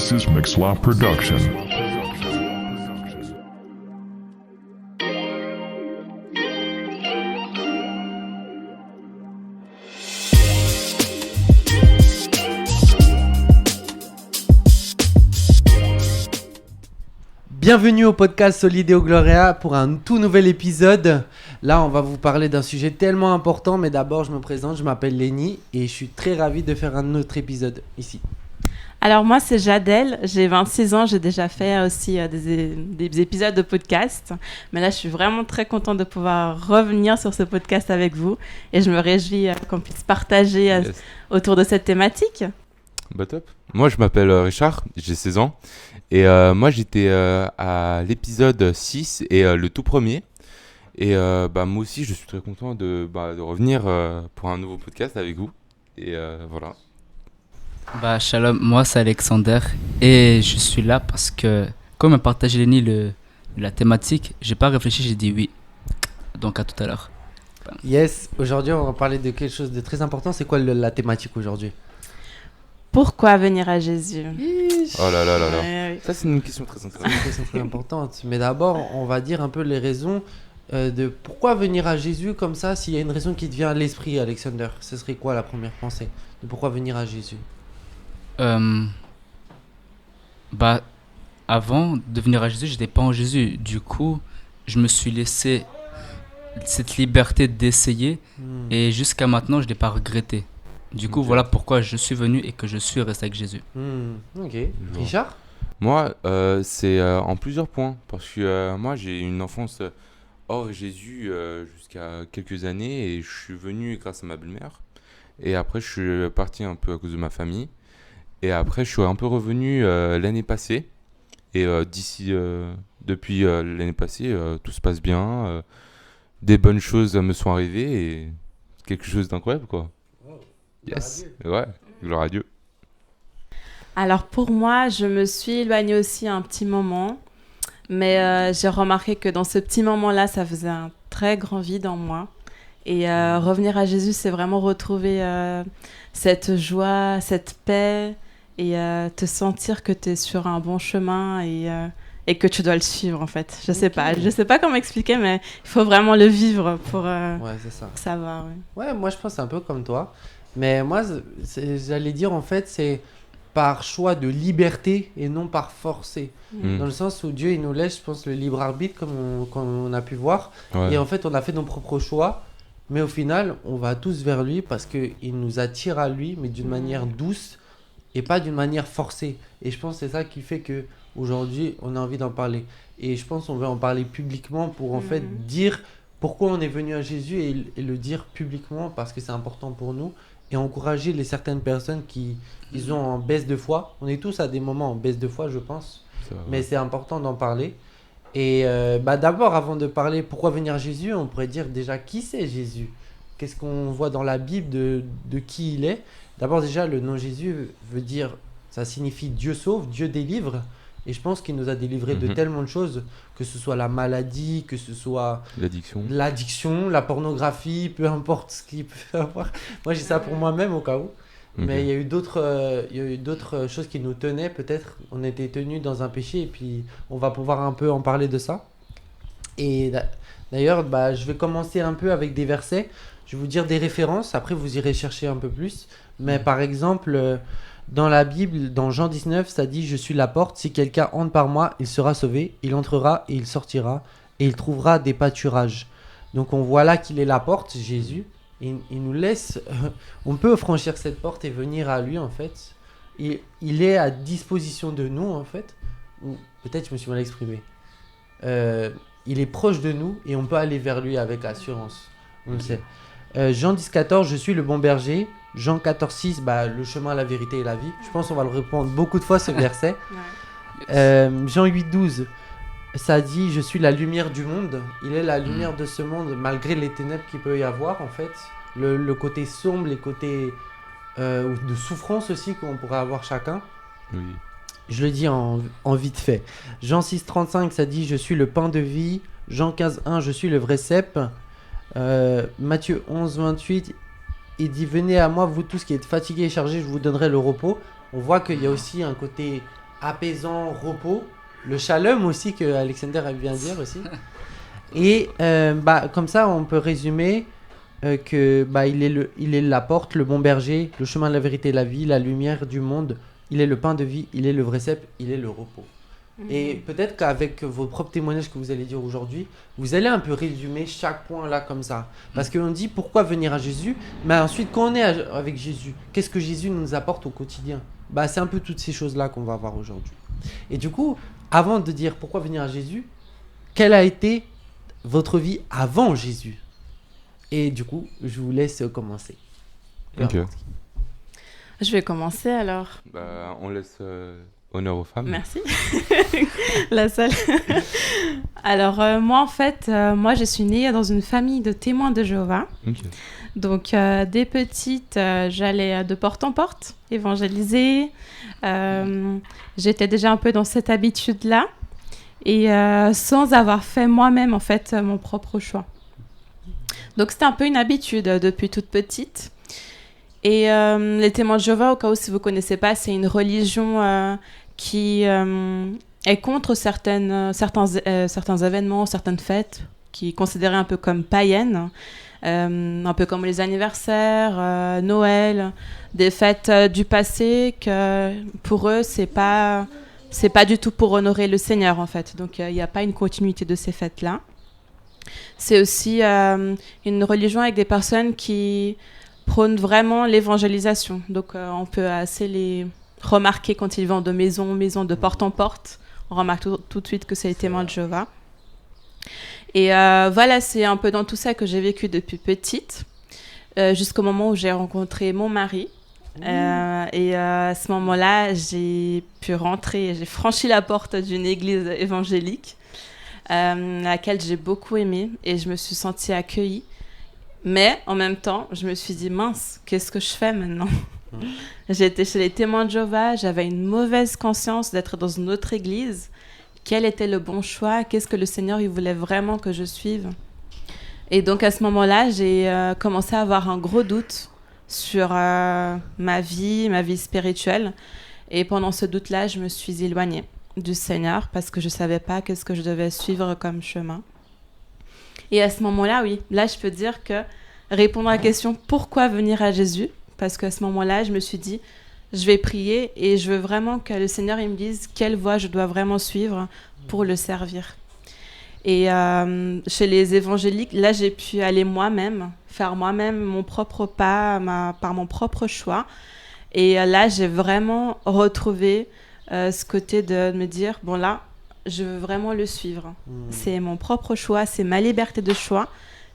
This is Mixlaw Production. Bienvenue au podcast Solideo Gloria pour un tout nouvel épisode. Là, on va vous parler d'un sujet tellement important, mais d'abord, je me présente, je m'appelle Lénie et je suis très ravi de faire un autre épisode ici. Alors moi, c'est Jadelle, j'ai 26 ans, j'ai déjà fait aussi des épisodes de podcast. Mais là, je suis vraiment très contente de pouvoir revenir sur ce podcast avec vous. Et je me réjouis qu'on puisse partager autour de cette thématique. Bah top. Moi je m'appelle Richard, j'ai 16 ans et moi j'étais à l'épisode 6 et le tout premier et moi aussi je suis très content de revenir pour un nouveau podcast avec vous et voilà. Shalom, moi c'est Alexander et je suis là parce que comme a partagé Lenny la thématique, j'ai pas réfléchi, j'ai dit oui. Donc à tout à l'heure. Yes, aujourd'hui on va parler de quelque chose de très important. C'est quoi la thématique aujourd'hui ? Pourquoi venir à Jésus ? Oh là là là là. Ouais. Ça c'est une question très intéressante. C'est une question très importante. Mais d'abord, on va dire un peu les raisons de pourquoi venir à Jésus comme ça. S'il y a une raison qui te vient à l'esprit, Alexander, ce serait quoi la première pensée de pourquoi venir à Jésus ? Avant de venir à Jésus, j'étais pas en Jésus. Du coup, je me suis laissé cette liberté d'essayer et jusqu'à maintenant, je l'ai pas regretté. Du coup, voilà pourquoi je suis venu et que je suis resté avec Jésus. Ok. Richard ? Moi c'est en plusieurs points parce que moi j'ai une enfance hors Jésus jusqu'à quelques années et je suis venu grâce à ma belle-mère et après je suis parti un peu à cause de ma famille et après je suis un peu revenu l'année passée et depuis l'année passée tout se passe bien, des bonnes choses me sont arrivées et quelque chose d'incroyable quoi. Yes, ouais, gloire à Dieu. Alors pour moi, je me suis éloignée aussi un petit moment. Mais j'ai remarqué que dans ce petit moment-là, ça faisait un très grand vide en moi. Et revenir à Jésus, c'est vraiment retrouver cette joie, cette paix et te sentir que tu es sur un bon chemin et que tu dois le suivre en fait. Je sais pas comment expliquer, mais il faut vraiment le vivre pour c'est ça. savoir. Ouais, moi je pense un peu comme toi. Mais moi, j'allais dire en fait, c'est par choix de liberté et non par forcé. Dans le sens où Dieu, il nous laisse, je pense, le libre arbitre, comme on a pu voir. Ouais. Et en fait, on a fait nos propres choix. Mais au final, on va tous vers lui parce qu'il nous attire à lui, mais d'une manière douce et pas d'une manière forcée. Et je pense que c'est ça qui fait qu'aujourd'hui, on a envie d'en parler. Et je pense qu'on veut en parler publiquement pour en fait dire pourquoi on est venu à Jésus et le dire publiquement parce que c'est important pour nous. Et encourager certaines personnes qui sont en baisse de foi. On est tous à des moments en baisse de foi, je pense. Mais c'est important d'en parler. Et d'abord, avant de parler pourquoi venir à Jésus, on pourrait dire déjà qui c'est Jésus ? Qu'est-ce qu'on voit dans la Bible de qui il est ? D'abord déjà, le nom Jésus veut dire, ça signifie Dieu sauve, Dieu délivre. Et je pense qu'il nous a délivré de tellement de choses, que ce soit la maladie, que ce soit l'addiction, la pornographie, peu importe ce qu'il peut avoir. Moi, j'ai ça pour moi-même au cas où. Mais il y a eu d'autres choses qui nous tenaient. Peut-être on était tenus dans un péché et puis on va pouvoir un peu en parler de ça. Et d'ailleurs, je vais commencer un peu avec des versets. Je vais vous dire des références. Après, vous irez chercher un peu plus. Mais par exemple... dans la Bible, dans Jean 19, ça dit « Je suis la porte, si quelqu'un entre par moi, il sera sauvé, il entrera et il sortira, et il trouvera des pâturages. » Donc on voit là qu'il est la porte, Jésus, et il nous laisse, on peut franchir cette porte et venir à lui en fait. Il est à disposition de nous en fait, ou peut-être je me suis mal exprimé. Il est proche de nous et on peut aller vers lui avec assurance, on le sait. Jean 10, 14, « Je suis le bon berger ». Jean 14, 6, le chemin, la vérité et la vie. Je pense qu'on va le répondre beaucoup de fois ce verset. Jean 8, 12, ça dit « Je suis la lumière du monde ». Il est la lumière de ce monde malgré les ténèbres qu'il peut y avoir en fait. Le côté sombre, les côtés de souffrance aussi qu'on pourrait avoir chacun. Oui. Je le dis en vite fait. Jean 6, 35, ça dit « Je suis le pain de vie ». Jean 15, 1, « Je suis le vrai cep ». Matthieu 11, 28, il dit « Venez à moi, vous tous qui êtes fatigués et chargés, je vous donnerai le repos ». On voit qu'il y a aussi un côté apaisant, repos. Le shalom aussi, que Alexander vient dire aussi. Et comme ça, on peut résumer que il est la porte, le bon berger, le chemin de la vérité, la vie, la lumière du monde. Il est le pain de vie, il est le vrai cep, il est le repos. Et peut-être qu'avec vos propres témoignages que vous allez dire aujourd'hui, vous allez un peu résumer chaque point là comme ça. Parce qu'on dit pourquoi venir à Jésus, mais ensuite quand on est avec Jésus, qu'est-ce que Jésus nous apporte au quotidien? C'est un peu toutes ces choses-là qu'on va voir aujourd'hui. Et du coup, avant de dire pourquoi venir à Jésus, quelle a été votre vie avant Jésus? Et du coup, je vous laisse commencer. Ok. Je vais commencer alors. On laisse honneur aux femmes. Merci. La salle. Alors, moi, en fait, moi, je suis née dans une famille de témoins de Jéhovah. Ok. Donc, dès petite, j'allais de porte en porte évangéliser. J'étais déjà un peu dans cette habitude-là. Et sans avoir fait moi-même, en fait, mon propre choix. Donc, c'était un peu une habitude depuis toute petite. Et les témoins de Jéhovah, au cas où si vous ne connaissez pas, c'est une religion qui est contre certains événements, certaines fêtes, qui est considérée un peu comme païennes, un peu comme les anniversaires, Noël, des fêtes du passé, que pour eux, c'est pas du tout pour honorer le Seigneur, en fait. Donc, il n'y a pas une continuité de ces fêtes-là. C'est aussi une religion avec des personnes qui prônent vraiment l'évangélisation. Donc, on peut assez les remarquer quand ils vont de maison en maison, de porte en porte. On remarque tout de suite que c'est les témoins de Jéhovah. Et voilà, c'est un peu dans tout ça que j'ai vécu depuis petite, jusqu'au moment où j'ai rencontré mon mari. Et à ce moment-là, j'ai pu rentrer, j'ai franchi la porte d'une église évangélique, laquelle j'ai beaucoup aimé, et je me suis sentie accueillie. Mais en même temps, je me suis dit, mince, qu'est-ce que je fais maintenant? J'étais chez les témoins de Jéhovah, j'avais une mauvaise conscience d'être dans une autre église. Quel était le bon choix? Qu'est-ce que le Seigneur il voulait vraiment que je suive? Et donc à ce moment-là, j'ai commencé à avoir un gros doute sur ma vie spirituelle. Et pendant ce doute-là, je me suis éloignée du Seigneur parce que je ne savais pas qu'est-ce que je devais suivre comme chemin. Et à ce moment-là, oui, là, je peux dire que répondre à la question « Pourquoi venir à Jésus ?» Parce qu'à ce moment-là, je me suis dit « Je vais prier et je veux vraiment que le Seigneur il me dise quelle voie je dois vraiment suivre pour le servir. » Et chez les évangéliques, là, j'ai pu aller moi-même, faire moi-même mon propre pas par mon propre choix. Et là, j'ai vraiment retrouvé ce côté de me dire, bon là, je veux vraiment le suivre. C'est mon propre choix, c'est ma liberté de choix.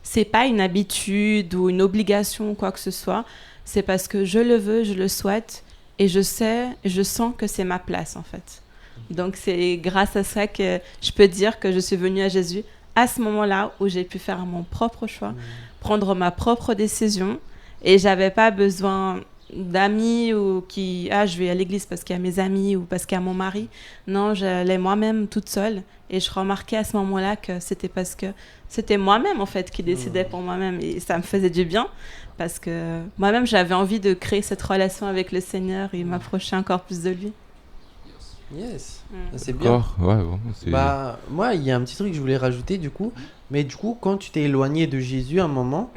C'est pas une habitude ou une obligation ou quoi que ce soit. C'est parce que je le veux, je le souhaite et je sens que c'est ma place en fait. Donc c'est grâce à ça que je peux dire que je suis venue à Jésus à ce moment-là où j'ai pu faire mon propre choix, prendre ma propre décision et j'avais pas besoin d'amis ou je vais à l'église parce qu'il y a mes amis ou parce qu'il y a mon mari. Non, j'allais moi-même toute seule et je remarquais à ce moment-là que c'était parce que c'était moi-même en fait qui décidais pour moi-même et ça me faisait du bien parce que moi-même j'avais envie de créer cette relation avec le Seigneur et m'approcher encore plus de lui. Yes, c'est bien. Ouais, bon, moi, il y a un petit truc que je voulais rajouter du coup. Mais du coup, quand tu t'es éloigné de Jésus à un moment,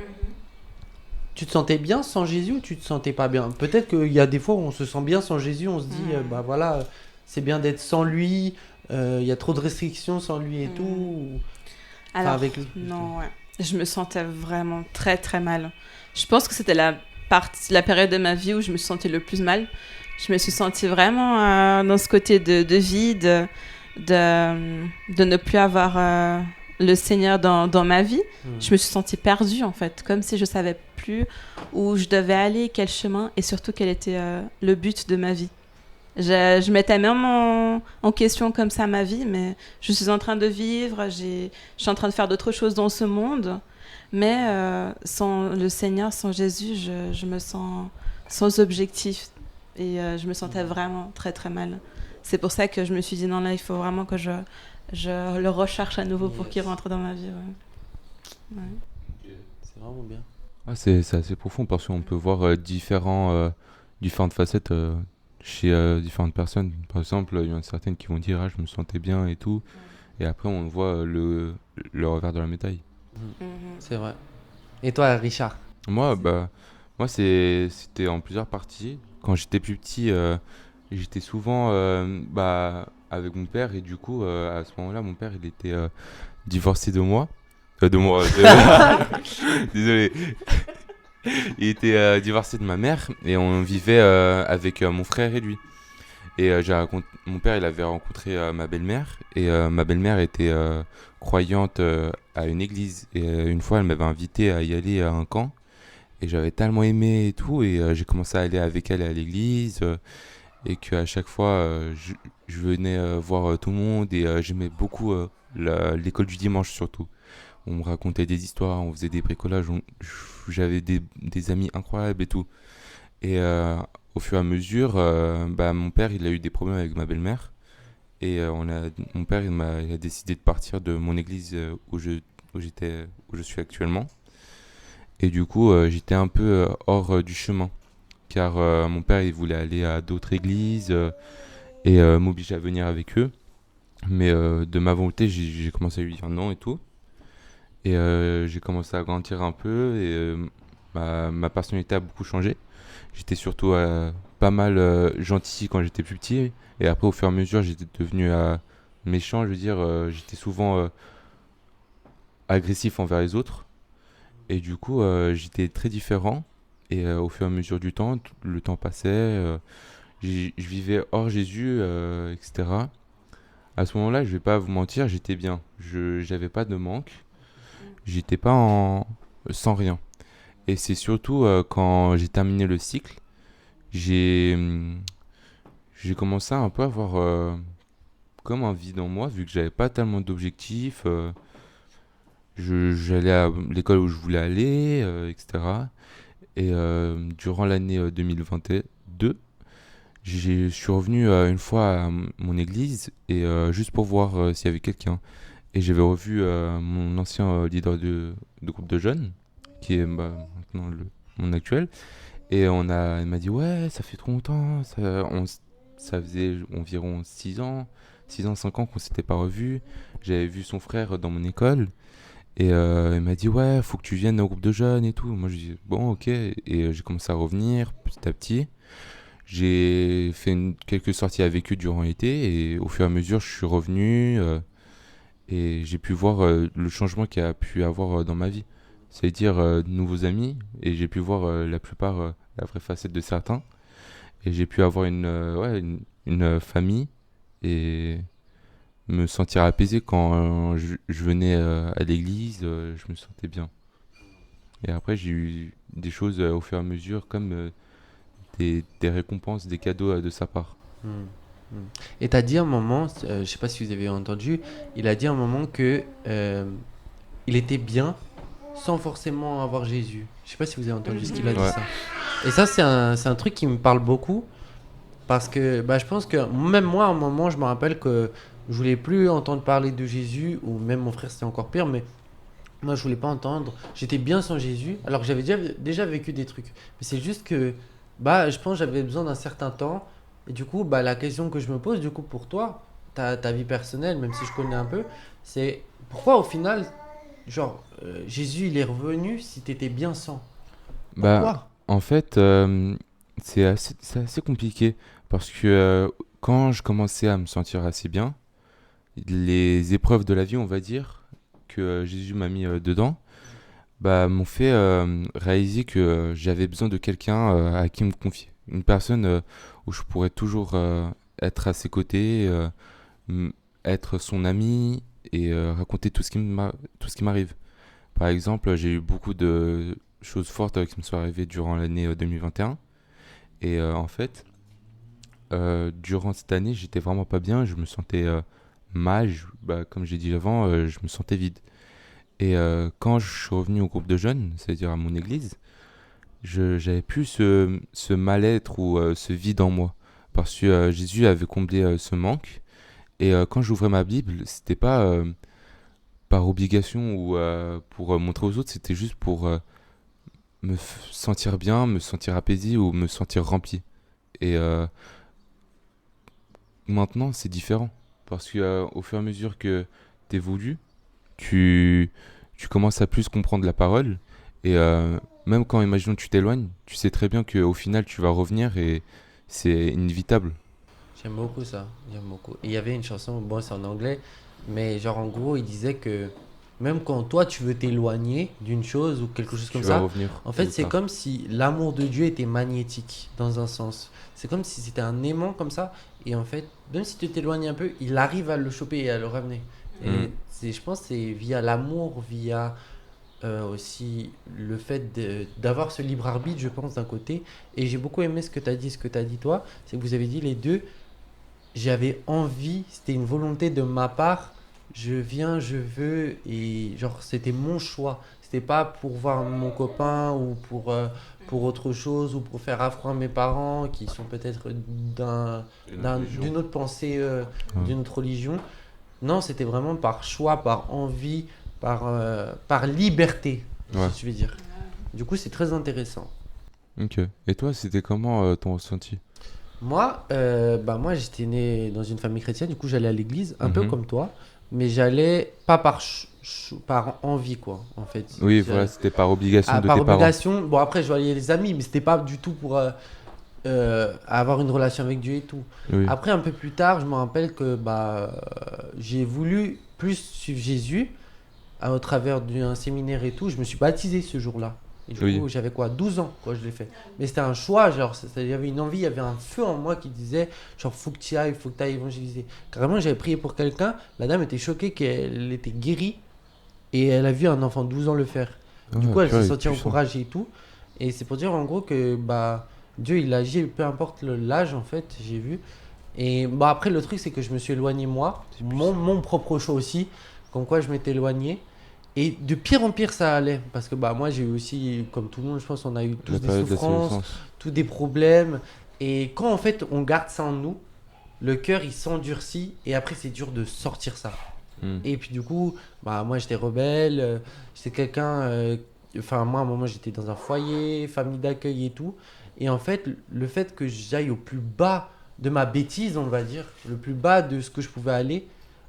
tu te sentais bien sans Jésus ou tu te sentais pas bien? Peut-être qu'il y a des fois où on se sent bien sans Jésus, on se dit, voilà, c'est bien d'être sans lui, il y a trop de restrictions sans lui et tout. Alors, avec lui. Non, ouais. Je me sentais vraiment très très mal. Je pense que c'était la période de ma vie où je me sentais le plus mal. Je me suis sentie vraiment dans ce côté de vide, de ne plus avoir le Seigneur dans ma vie. Je me suis sentie perdue, en fait, comme si je ne savais plus où je devais aller, quel chemin, et surtout quel était le but de ma vie. Je mettais même en question comme ça ma vie, mais je suis en train de vivre, je suis en train de faire d'autres choses dans ce monde, mais sans le Seigneur, sans Jésus, je me sens sans objectif. Et je me sentais vraiment très très mal. C'est pour ça que je me suis dit non là il faut vraiment que je le recherche à nouveau pour qu'il rentre dans ma vie. Ouais. C'est vraiment bien. C'est assez profond parce qu'on peut voir différentes facettes chez différentes personnes. Par exemple, il y en a certaines qui vont dire, ah, je me sentais bien et tout. Et après, on voit le revers de la médaille. C'est vrai. Et toi, Richard? Moi, c'était en plusieurs parties. Quand j'étais plus petit, j'étais souvent avec mon père. Et du coup, à ce moment-là, mon père, il était divorcé de moi. Désolé. Il était divorcé de ma mère. Et on vivait avec mon frère et lui. Et mon père, il avait rencontré ma belle-mère. Et ma belle-mère était croyante à une église. Et une fois, elle m'avait invité à y aller à un camp. Et j'avais tellement aimé et tout. Et j'ai commencé à aller avec elle à l'église. Et qu'à chaque fois, je venais voir tout le monde. Et j'aimais beaucoup l'école du dimanche surtout. On me racontait des histoires, on faisait des bricolages. J'avais des amis incroyables et tout. Et au fur et à mesure, mon père, il a eu des problèmes avec ma belle-mère. Et mon père, il a décidé de partir de mon église où je suis actuellement. Et du coup, j'étais un peu hors du chemin. Car mon père, il voulait aller à d'autres églises et m'obliger à venir avec eux. Mais de ma volonté, j'ai commencé à lui dire non et tout. Et j'ai commencé à grandir un peu et ma personnalité a beaucoup changé. J'étais surtout pas mal gentil quand j'étais plus petit. Et après, au fur et à mesure, j'étais devenu méchant. Je veux dire, j'étais souvent agressif envers les autres. Et du coup, j'étais très différent. Et au fur et à mesure du temps, le temps passait. Je vivais hors Jésus, etc. À ce moment-là, je vais pas vous mentir, j'étais bien. Je n'avais pas de manque. J'étais pas sans rien. Et c'est surtout quand j'ai terminé le cycle, j'ai commencé à un peu à avoir comme un vide en moi, vu que j'avais pas tellement d'objectifs. J'allais à l'école où je voulais aller, etc. Et durant l'année 2022, je suis revenu une fois à mon église, et juste pour voir s'il y avait quelqu'un. Et j'avais revu mon ancien leader de groupe de jeunes, qui est maintenant mon actuel. Et il m'a dit, ouais, ça fait trop longtemps, ça faisait environ 6 ans, 5 ans qu'on s'était pas revus. J'avais vu son frère dans mon école. Et il m'a dit, ouais, faut que tu viennes au groupe de jeunes et tout. Moi, je dis, bon, ok. Et j'ai commencé à revenir petit à petit. J'ai fait quelques sorties avec eux durant l'été. Et au fur et à mesure, je suis revenu. Et j'ai pu voir le changement qu'il y a pu avoir dans ma vie. C'est-à-dire de nouveaux amis. Et j'ai pu voir la plupart, la vraie facette de certains. Et j'ai pu avoir une famille. Et me sentir apaisé quand je venais à l'église, je me sentais bien. Et après, j'ai eu des choses au fur et à mesure, comme des récompenses, des cadeaux de sa part. Et t'as dit un moment, je sais pas si vous avez entendu, il a dit un moment que il était bien sans forcément avoir Jésus. Je sais pas si vous avez entendu ce qu'il a dit ça. Et ça, c'est un truc qui me parle beaucoup, parce que je pense que même moi, à un moment, je me rappelle que je voulais plus entendre parler de Jésus, ou même mon frère, c'était encore pire, mais moi, je voulais pas entendre. J'étais bien sans Jésus, alors que j'avais déjà vécu des trucs. Mais c'est juste que, je pense que j'avais besoin d'un certain temps. Et du coup, la question que je me pose, du coup, pour toi, ta vie personnelle, même si je connais un peu, c'est pourquoi au final, Jésus, il est revenu si tu étais bien sans? Pourquoi? En fait, c'est assez compliqué, parce que quand je commençais à me sentir assez bien, les épreuves de la vie, on va dire, que Jésus m'a mis dedans, m'ont fait réaliser que j'avais besoin de quelqu'un à qui me confier. Une personne où je pourrais toujours être à ses côtés, être son ami et raconter tout ce qui m'arrive. Par exemple, j'ai eu beaucoup de choses fortes qui me sont arrivées durant l'année 2021. Et en fait, durant cette année, j'étais vraiment pas bien. Je me sentais mal. Comme j'ai dit avant, je me sentais vide. Et quand je suis revenu au groupe de jeunes, c'est-à-dire à mon église, j'avais plus ce mal-être ou ce vide en moi. Parce que Jésus avait comblé ce manque. Et quand j'ouvrais ma Bible, c'était pas par obligation ou pour montrer aux autres, c'était juste pour sentir bien, me sentir apaisé ou me sentir rempli. Et maintenant, c'est différent. Parce que au fur et à mesure que tu évolues, tu, tu commences à plus comprendre la parole. Et même quand, imaginons, tu t'éloignes, tu sais très bien qu'au final, tu vas revenir et c'est inévitable. J'aime beaucoup ça, j'aime beaucoup. Et il y avait une chanson, bon c'est en anglais, mais genre en gros il disait que même quand toi tu veux t'éloigner d'une chose ou quelque chose comme Tu vas ça, revenir. en fait tôt ou c'est tard. comme si l'amour de Dieu était magnétique dans un sens. C'est comme si c'était un aimant comme ça, et en fait même si tu t'éloignes un peu, il arrive à le choper et à le ramener. Et Mm. je pense que c'est via l'amour, via aussi le fait d'avoir ce libre arbitre, je pense, d'un côté. Et j'ai beaucoup aimé ce que tu as dit, ce que tu as dit toi, c'est que vous avez dit les deux. J'avais envie, c'était une volonté de ma part, je viens, je veux, et genre c'était mon choix. C'était pas pour voir mon copain ou pour autre chose ou pour faire affront à mes parents qui sont peut-être d'une autre pensée, Ouais. d'une autre religion. Non, c'était vraiment par choix, par envie, par liberté, Ouais. si je vais dire. Du coup, c'est très intéressant. Ok. Et toi, c'était comment ton ressenti? Moi, j'étais né dans une famille chrétienne, du coup, j'allais à l'église, un peu Mhm. comme toi, mais j'allais pas par envie, quoi, en fait. Oui, voilà, c'était par obligation de Par tes parents. obligation, bon, après, je voyais les amis, mais c'était pas du tout pour avoir une relation avec Dieu et tout. Oui. Après, un peu plus tard, je me rappelle que j'ai voulu plus suivre Jésus au travers d'un séminaire et tout. Je me suis baptisé ce jour-là. Et du Oui. coup, j'avais quoi, 12 ans quand je l'ai fait. Mais c'était un choix, genre, il y avait une envie, il y avait un feu en moi qui disait, genre, faut que tu y ailles, faut que tu ailles évangéliser. Carrément, j'avais prié pour quelqu'un, la dame était choquée qu'elle était guérie et elle a vu un enfant de 12 ans le faire. Du Ah, coup, elle s'est purée, sentie puissant. encouragée et tout. Et c'est pour dire en gros que Dieu, il agit, peu importe l'âge, en fait, j'ai vu. Et après, le truc, c'est que je me suis éloigné moi, mon propre choix aussi, comme quoi je m'étais éloigné. Et de pire en pire, ça allait. Parce que moi, j'ai eu aussi, comme tout le monde, je pense, on a eu tous La des période souffrances, d'adolescence. tous des problèmes. Et quand en fait, on garde ça en nous, le cœur, il s'endurcit. Et après, c'est dur de sortir ça. Hmm. Et puis du coup, moi j'étais rebelle, j'étais quelqu'un, enfin moi à un moment j'étais dans un foyer, famille d'accueil et tout. Et en fait, le fait que j'aille au plus bas de ma bêtise, on va dire, le plus bas de ce que je pouvais aller,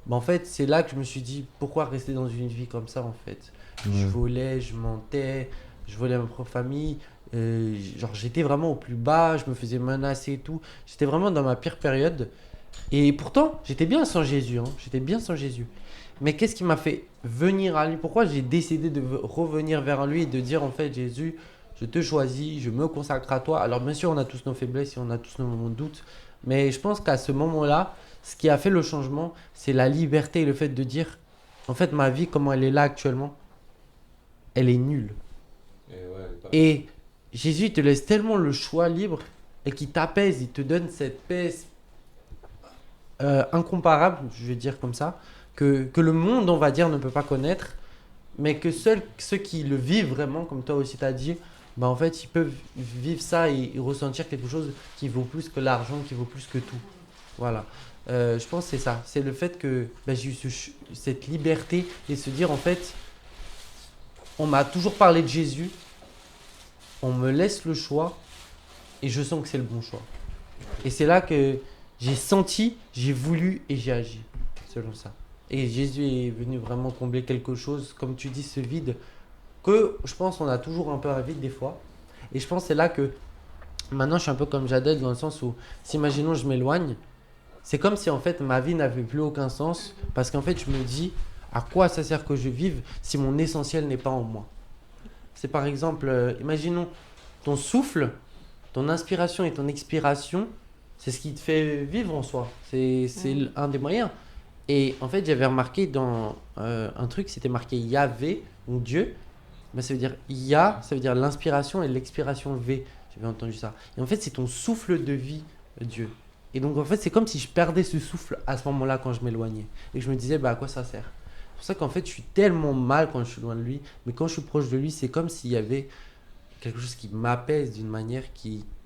en fait c'est là que je me suis dit, pourquoi rester dans une vie comme ça en fait. Je Ouais. volais, je mentais, je volais ma propre famille. Genre j'étais vraiment au plus bas, je me faisais menacer et tout. J'étais vraiment dans ma pire période. Et pourtant, j'étais bien sans Jésus, hein. J'étais bien sans Jésus. Mais qu'est-ce qui m'a fait venir à lui? Pourquoi j'ai décidé de revenir vers lui et de dire en fait, Jésus, je te choisis, je me consacre à toi. Alors bien sûr, on a tous nos faiblesses et on a tous nos moments de doute. Mais je pense qu'à ce moment-là, ce qui a fait le changement, c'est la liberté et le fait de dire, en fait, ma vie, comment elle est là actuellement, elle est nulle. Et Jésus, il te laisse tellement le choix libre et qu'il t'apaise, il te donne cette paix incomparable, je vais dire comme ça, que le monde, on va dire, ne peut pas connaître, mais que seuls ceux qui le vivent vraiment, comme toi aussi t'as dit, en fait, ils peuvent vivre ça et ressentir quelque chose qui vaut plus que l'argent, qui vaut plus que tout. Voilà. Je pense que c'est ça. C'est le fait que j'ai eu cette liberté et se dire, en fait, on m'a toujours parlé de Jésus, on me laisse le choix et je sens que c'est le bon choix. Et c'est là que j'ai senti, j'ai voulu et j'ai agi, selon ça. Et Jésus est venu vraiment combler quelque chose, comme tu dis, ce vide, que je pense on a toujours un peu un vide des fois. Et je pense que c'est là que maintenant je suis un peu comme Jadel dans le sens où, si imaginons je m'éloigne, c'est comme si en fait ma vie n'avait plus aucun sens, parce qu'en fait je me dis, à quoi ça sert que je vive si mon essentiel n'est pas en moi? C'est par exemple, imaginons ton souffle, ton inspiration et ton expiration, c'est ce qui te fait vivre en soi. C'est un des moyens. Et en fait, j'avais remarqué dans un truc, c'était marqué Yahvé, ou Dieu. Ça veut dire Ya, ça veut dire l'inspiration et l'expiration V. J'avais entendu ça. Et en fait, c'est ton souffle de vie, Dieu. Et donc, en fait, c'est comme si je perdais ce souffle à ce moment-là quand je m'éloignais. Et que je me disais, à quoi ça sert? C'est pour ça qu'en fait, je suis tellement mal quand je suis loin de lui. Mais quand je suis proche de lui, c'est comme s'il y avait quelque chose qui m'apaise d'une manière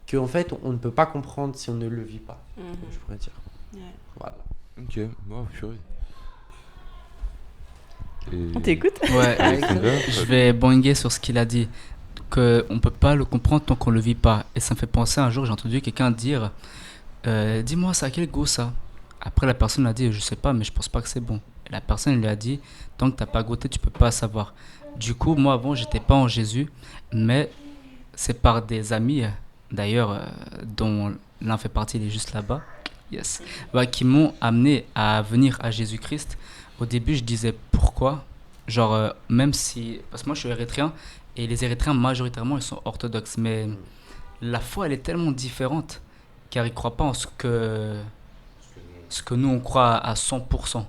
que en fait, on ne peut pas comprendre si on ne le vit pas. Je pourrais dire. Ouais. Voilà. Ok, wow, purée. On t'écoute? Ouais, Alexander, je vais boinguer sur ce qu'il a dit, qu'on ne peut pas le comprendre tant qu'on ne le vit pas. Et ça me fait penser, un jour, j'ai entendu quelqu'un dire dis-moi, ça a quel goût ça? Après, la personne a dit, je sais pas, mais je pense pas que c'est bon. Et la personne lui a dit, tant que t'as pas goûté, tu peux pas savoir. Du coup, moi, avant, j'étais pas en Jésus, mais c'est par des amis, d'ailleurs, dont l'un fait partie, il est juste là-bas, yes, ouais, qui m'ont amené à venir à Jésus-Christ. Au début, je disais pourquoi, genre, même si, parce que moi, je suis érythréen, et les Érythréens, majoritairement, ils sont orthodoxes, mais la foi, elle est tellement différente, car ils croient pas en ce que nous, on croit à 100%.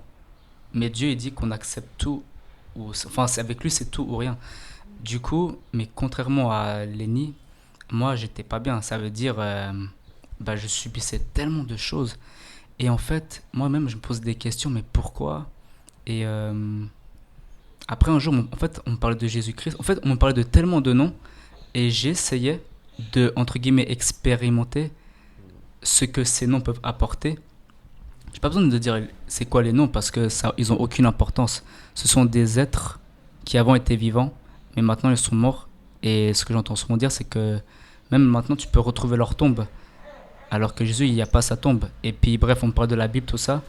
Mais Dieu, il dit qu'on accepte tout, enfin, avec lui, c'est tout ou rien. Du coup, mais contrairement à Lenny, moi, j'étais pas bien. Ça veut dire, je subissais tellement de choses. Et en fait, moi-même, je me pose des questions, mais pourquoi? Et après, un jour, en fait, on me parlait de Jésus-Christ. En fait, on me parlait de tellement de noms. Et j'essayais de, entre guillemets, expérimenter ce que ces noms peuvent apporter. J'ai pas besoin de dire c'est quoi les noms parce que ça, ils ont aucune importance. Ce sont des êtres qui avant étaient vivants, mais maintenant ils sont morts. Et ce que j'entends souvent dire, c'est que même maintenant tu peux retrouver leur tombe, alors que Jésus, il n'y a pas sa tombe. Et puis bref, on me parle de la Bible, tout ça.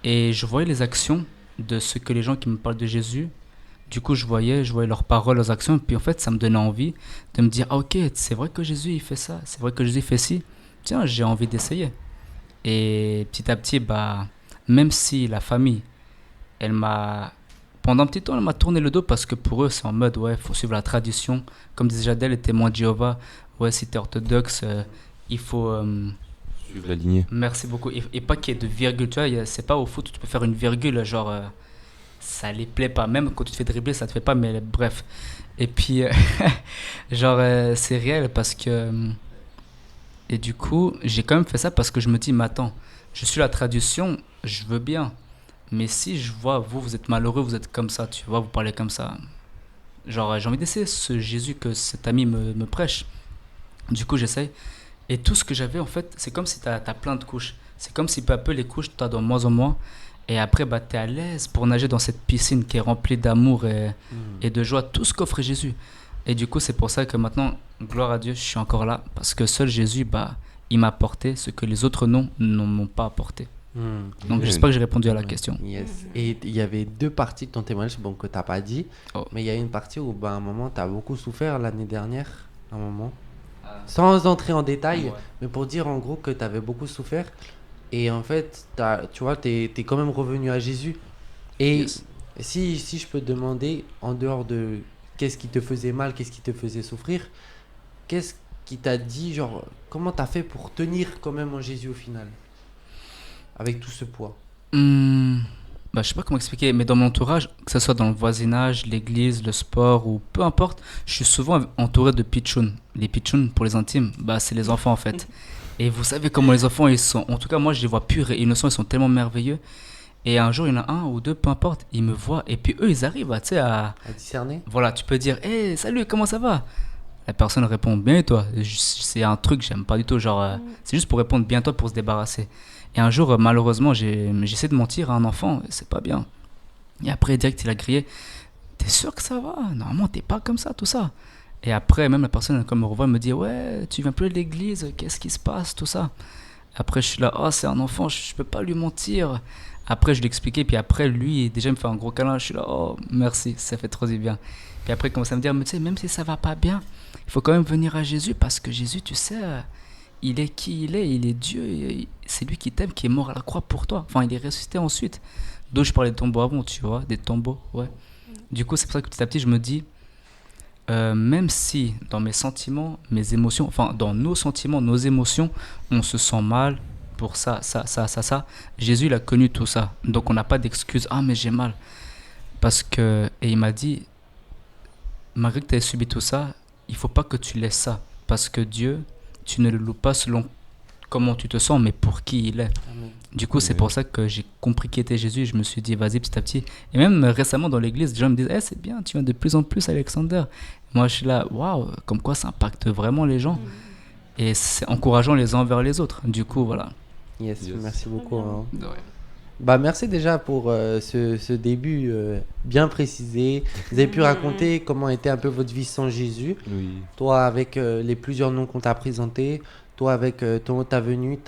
Et je voyais les actions de ce que les gens qui me parlent de Jésus. Du coup, je voyais leurs paroles, leurs actions. Et puis en fait, ça me donnait envie de me dire, ah ok, c'est vrai que Jésus, il fait ça. C'est vrai que Jésus fait ci. Tiens, j'ai envie d'essayer. Et petit à petit, même si la famille, pendant un petit temps, elle m'a tourné le dos parce que pour eux, c'est en mode, ouais, il faut suivre la tradition. Comme disait Jadel, les témoins de Jéhovah, ouais, si t'es orthodoxe, il faut... suivre la lignée. Merci beaucoup. Et pas qu'il y ait de virgule, tu vois, c'est pas au foot où tu peux faire une virgule, genre, ça les plaît pas. Même quand tu te fais dribbler, ça te fait pas, mais bref. Et puis, genre, c'est réel parce que... Et du coup, j'ai quand même fait ça parce que je me dis, mais attends, je suis la tradition, je veux bien. Mais si je vois, vous êtes malheureux, vous êtes comme ça, tu vois, vous parlez comme ça. Genre, j'ai envie d'essayer ce Jésus que cet ami me prêche. Du coup, j'essaye. Et tout ce que j'avais, en fait, c'est comme si t'as plein de couches. C'est comme si peu à peu, les couches, t'as de moins en moins. Et après, t'es à l'aise pour nager dans cette piscine qui est remplie d'amour et de joie. Tout ce qu'offre Jésus. Et du coup, c'est pour ça que maintenant, gloire à Dieu, je suis encore là. Parce que seul Jésus, il m'a apporté ce que les autres noms ne m'ont pas apporté. Donc, j'espère que j'ai répondu à la question. Yes. Et il y avait deux parties de ton témoignage que tu n'as pas dit. Oh. Mais il y a une partie où, à un moment, tu as beaucoup souffert l'année dernière. Un moment. Sans entrer en détail, Ouais. mais pour dire en gros que tu avais beaucoup souffert. Et en fait, tu vois, tu es quand même revenu à Jésus. Et Yes. si je peux te demander, en dehors de qu'est-ce qui te faisait mal, qu'est-ce qui te faisait souffrir, qu'est-ce qui t'a dit, genre, comment tu as fait pour tenir quand même en Jésus au final, avec tout ce poids? Je sais pas comment expliquer, mais dans mon entourage, que ce soit dans le voisinage, l'église, le sport ou peu importe, je suis souvent entouré de pitchouns. Les pitchouns, pour les intimes, c'est les enfants en fait. Et vous savez comment les enfants, ils sont, en tout cas moi je les vois purs et innocents, ils sont tellement merveilleux. Et un jour, il y en a un ou deux, peu importe, ils me voient et puis eux, ils arrivent à discerner. Voilà, tu peux dire, hey, salut, comment ça va? La personne répond, bien et toi? C'est un truc que j'aime pas du tout, genre, c'est juste pour répondre bien toi pour se débarrasser. Et un jour, malheureusement, j'essaie de mentir à un enfant, c'est pas bien. Et après, direct, il a crié, t'es sûr que ça va? Normalement, t'es pas comme ça, tout ça. Et après, même la personne, comme me revoit, me dit, ouais, tu viens plus de l'église, qu'est-ce qui se passe, tout ça. Après, je suis là, oh, c'est un enfant, je peux pas lui mentir. Après, je lui expliquais, puis après, lui, déjà, il me fait un gros câlin, je suis là, oh, merci, ça fait trop du bien. Puis après, il commence à me dire, mais tu sais, même si ça va pas bien, il faut quand même venir à Jésus, parce que Jésus, tu sais, il est qui il est Dieu, et c'est lui qui t'aime, qui est mort à la croix pour toi. Enfin, il est ressuscité ensuite. D'où je parlais de tombeaux avant, tu vois, des tombeaux, ouais. Du coup, c'est pour ça que petit à petit, je me dis, même si dans mes sentiments, mes émotions, enfin, dans nos sentiments, nos émotions, on se sent mal pour ça, Jésus, il a connu tout ça. Donc, on n'a pas d'excuse, ah, mais j'ai mal. Parce que, et il m'a dit, malgré que tu aies subi tout ça, il faut pas que tu laisses ça. Parce que Dieu, tu ne le loues pas selon comment tu te sens, mais pour qui il est. Amen. Du coup, c'est pour ça que j'ai compris qui était Jésus. Je me suis dit, vas-y, petit à petit. Et même récemment, dans l'église, les gens me disent, hey, c'est bien, tu viens de plus en plus, Alexander. Moi, je suis là, waouh, comme quoi ça impacte vraiment les gens. Et c'est encourageant les uns envers les autres. Du coup, voilà. Yes. Merci beaucoup. Hein. De rien. Merci déjà pour ce début bien précisé. Vous avez pu raconter comment était un peu votre vie sans Jésus. Oui. Toi avec les plusieurs noms qu'on t'a présentés. Toi avec ta venue,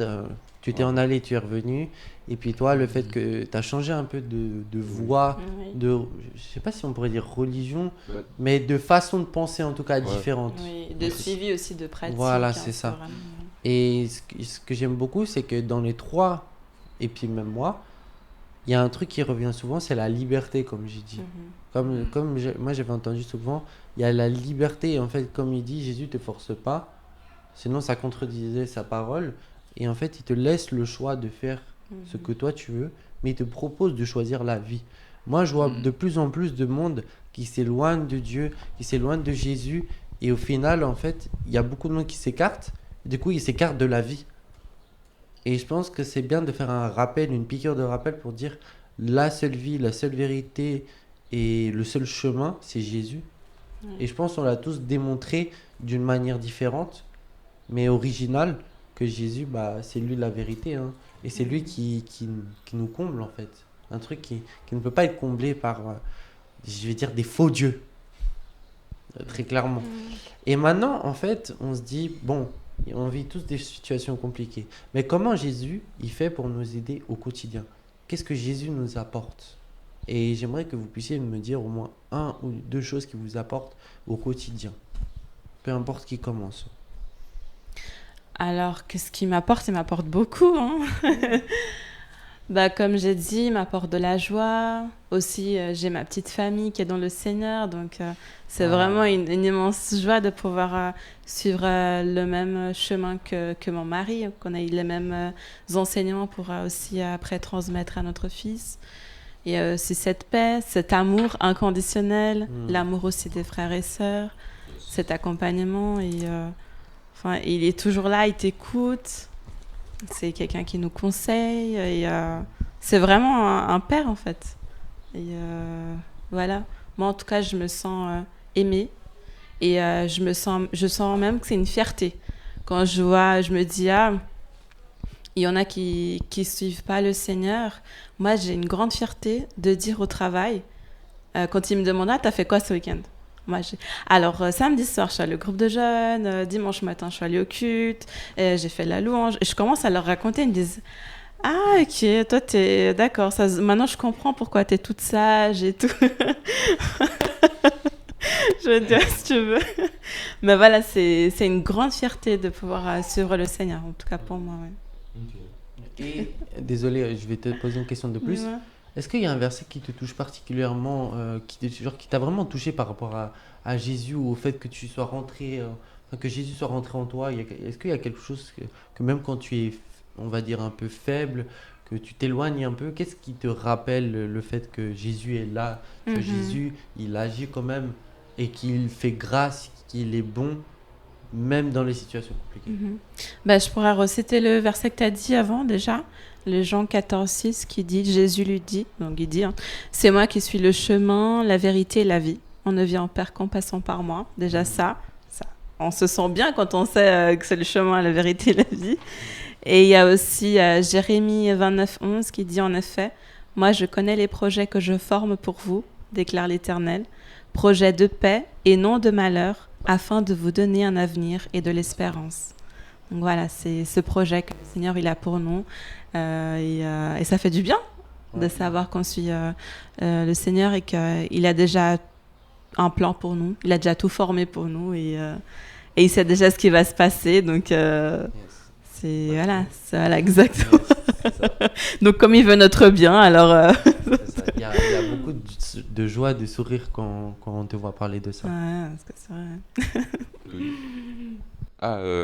tu t'es en allé, tu es revenu. Et puis toi, le fait que tu as changé un peu de voix, Oui. je sais pas si on pourrait dire religion, Ouais. mais de façon de penser en tout cas Ouais. différente. Oui, de suivi aussi de pratique. Voilà, c'est ça. vraiment- Et ce que j'aime beaucoup, c'est que dans les trois, et puis même moi, il y a un truc qui revient souvent, c'est la liberté, comme j'ai dit. Mhm. Moi j'avais entendu souvent, il y a la liberté, et en fait, comme il dit, Jésus te force pas, sinon ça contredisait sa parole, et en fait, il te laisse le choix de faire ce que toi tu veux, mais il te propose de choisir la vie. Moi, je vois de plus en plus de monde qui s'éloigne de Dieu, qui s'éloigne de Jésus, et au final, en fait, il y a beaucoup de monde qui s'écarte, du coup, ils s'écartent de la vie. Et je pense que c'est bien de faire un rappel, une piqûre de rappel pour dire la seule vie, la seule vérité et le seul chemin, c'est Jésus. Et je pense qu'on l'a tous démontré d'une manière différente, mais originale, que Jésus, bah, c'est lui la vérité. Hein. Et c'est lui qui nous comble, en fait. Un truc qui ne peut pas être comblé par, je vais dire, des faux dieux. Très clairement. Et maintenant, en fait, on se dit, bon, on vit tous des situations compliquées. Mais comment Jésus, il fait pour nous aider au quotidien? Qu'est-ce que Jésus nous apporte? Et j'aimerais que vous puissiez me dire au moins un ou deux choses qui vous apportent au quotidien. Peu importe qui commence. Alors, qu'est-ce qu'il m'apporte? Il m'apporte beaucoup. Hein. Bah, comme j'ai dit, il m'apporte de la joie. Aussi, j'ai ma petite famille qui est dans le Seigneur. Donc, c'est vraiment une immense joie de pouvoir suivre le même chemin que mon mari, qu'on ait les mêmes enseignements pour aussi après transmettre à notre fils. Et c'est cette paix, cet amour inconditionnel, l'amour aussi des frères et sœurs, cet accompagnement. Et, enfin, il est toujours là, il t'écoute. C'est quelqu'un qui nous conseille. Et, c'est vraiment un père, en fait. Et voilà. Moi, en tout cas, je me sens aimée. Et je sens même que c'est une fierté. Quand je vois, je me dis, ah, il y en a qui suivent pas le Seigneur. Moi, j'ai une grande fierté de dire au travail, quand ils me demandent, ah, t'as fait quoi ce week-end? Moi, alors, samedi soir, je suis allée au groupe de jeunes, dimanche matin, je suis allée au culte, j'ai fait la louange. Et je commence à leur raconter, ils me disent, ah, ok, toi, t'es d'accord, maintenant je comprends pourquoi t'es toute sage et tout. Je veux dire, si tu veux. Mais voilà, c'est une grande fierté de pouvoir suivre le Seigneur, en tout cas pour moi. Ouais. Et, désolé, je vais te poser une question de plus. Ouais. Est-ce qu'il y a un verset qui te touche particulièrement, qui t'a vraiment touché par rapport à Jésus ou au fait que tu sois rentré, enfin, que Jésus soit rentré en toi? Est-ce qu'il y a quelque chose que même quand tu es, on va dire, un peu faible, que tu t'éloignes un peu, qu'est-ce qui te rappelle le fait que Jésus est là, que Jésus, il agit quand même et qu'il fait grâce, qu'il est bon, même dans les situations compliquées? Bah, je pourrais reciter le verset que tu as dit avant déjà, le Jean 14,6 qui dit, Jésus lui dit, donc il dit, hein, c'est moi qui suis le chemin, la vérité et la vie. On ne vient au Père qu'en passant par moi. Déjà ça, on se sent bien quand on sait que c'est le chemin, la vérité et la vie. Et il y a aussi Jérémie 29,11 qui dit en effet, moi je connais les projets que je forme pour vous, déclare l'Éternel, projets de paix et non de malheur, afin de vous donner un avenir et de l'espérance. Donc voilà, c'est ce projet que le Seigneur il a pour nous. Et ça fait du bien de savoir qu'on suit le Seigneur et qu'il a déjà un plan pour nous. Il a déjà tout formé pour nous et il sait déjà ce qui va se passer. Donc c'est voilà, exactement. C'est ça. Donc comme il veut notre bien, alors... C'est ça. Il y a beaucoup de joie, de sourire quand on te voit parler de ça. Ouais, parce que c'est vrai. Oui.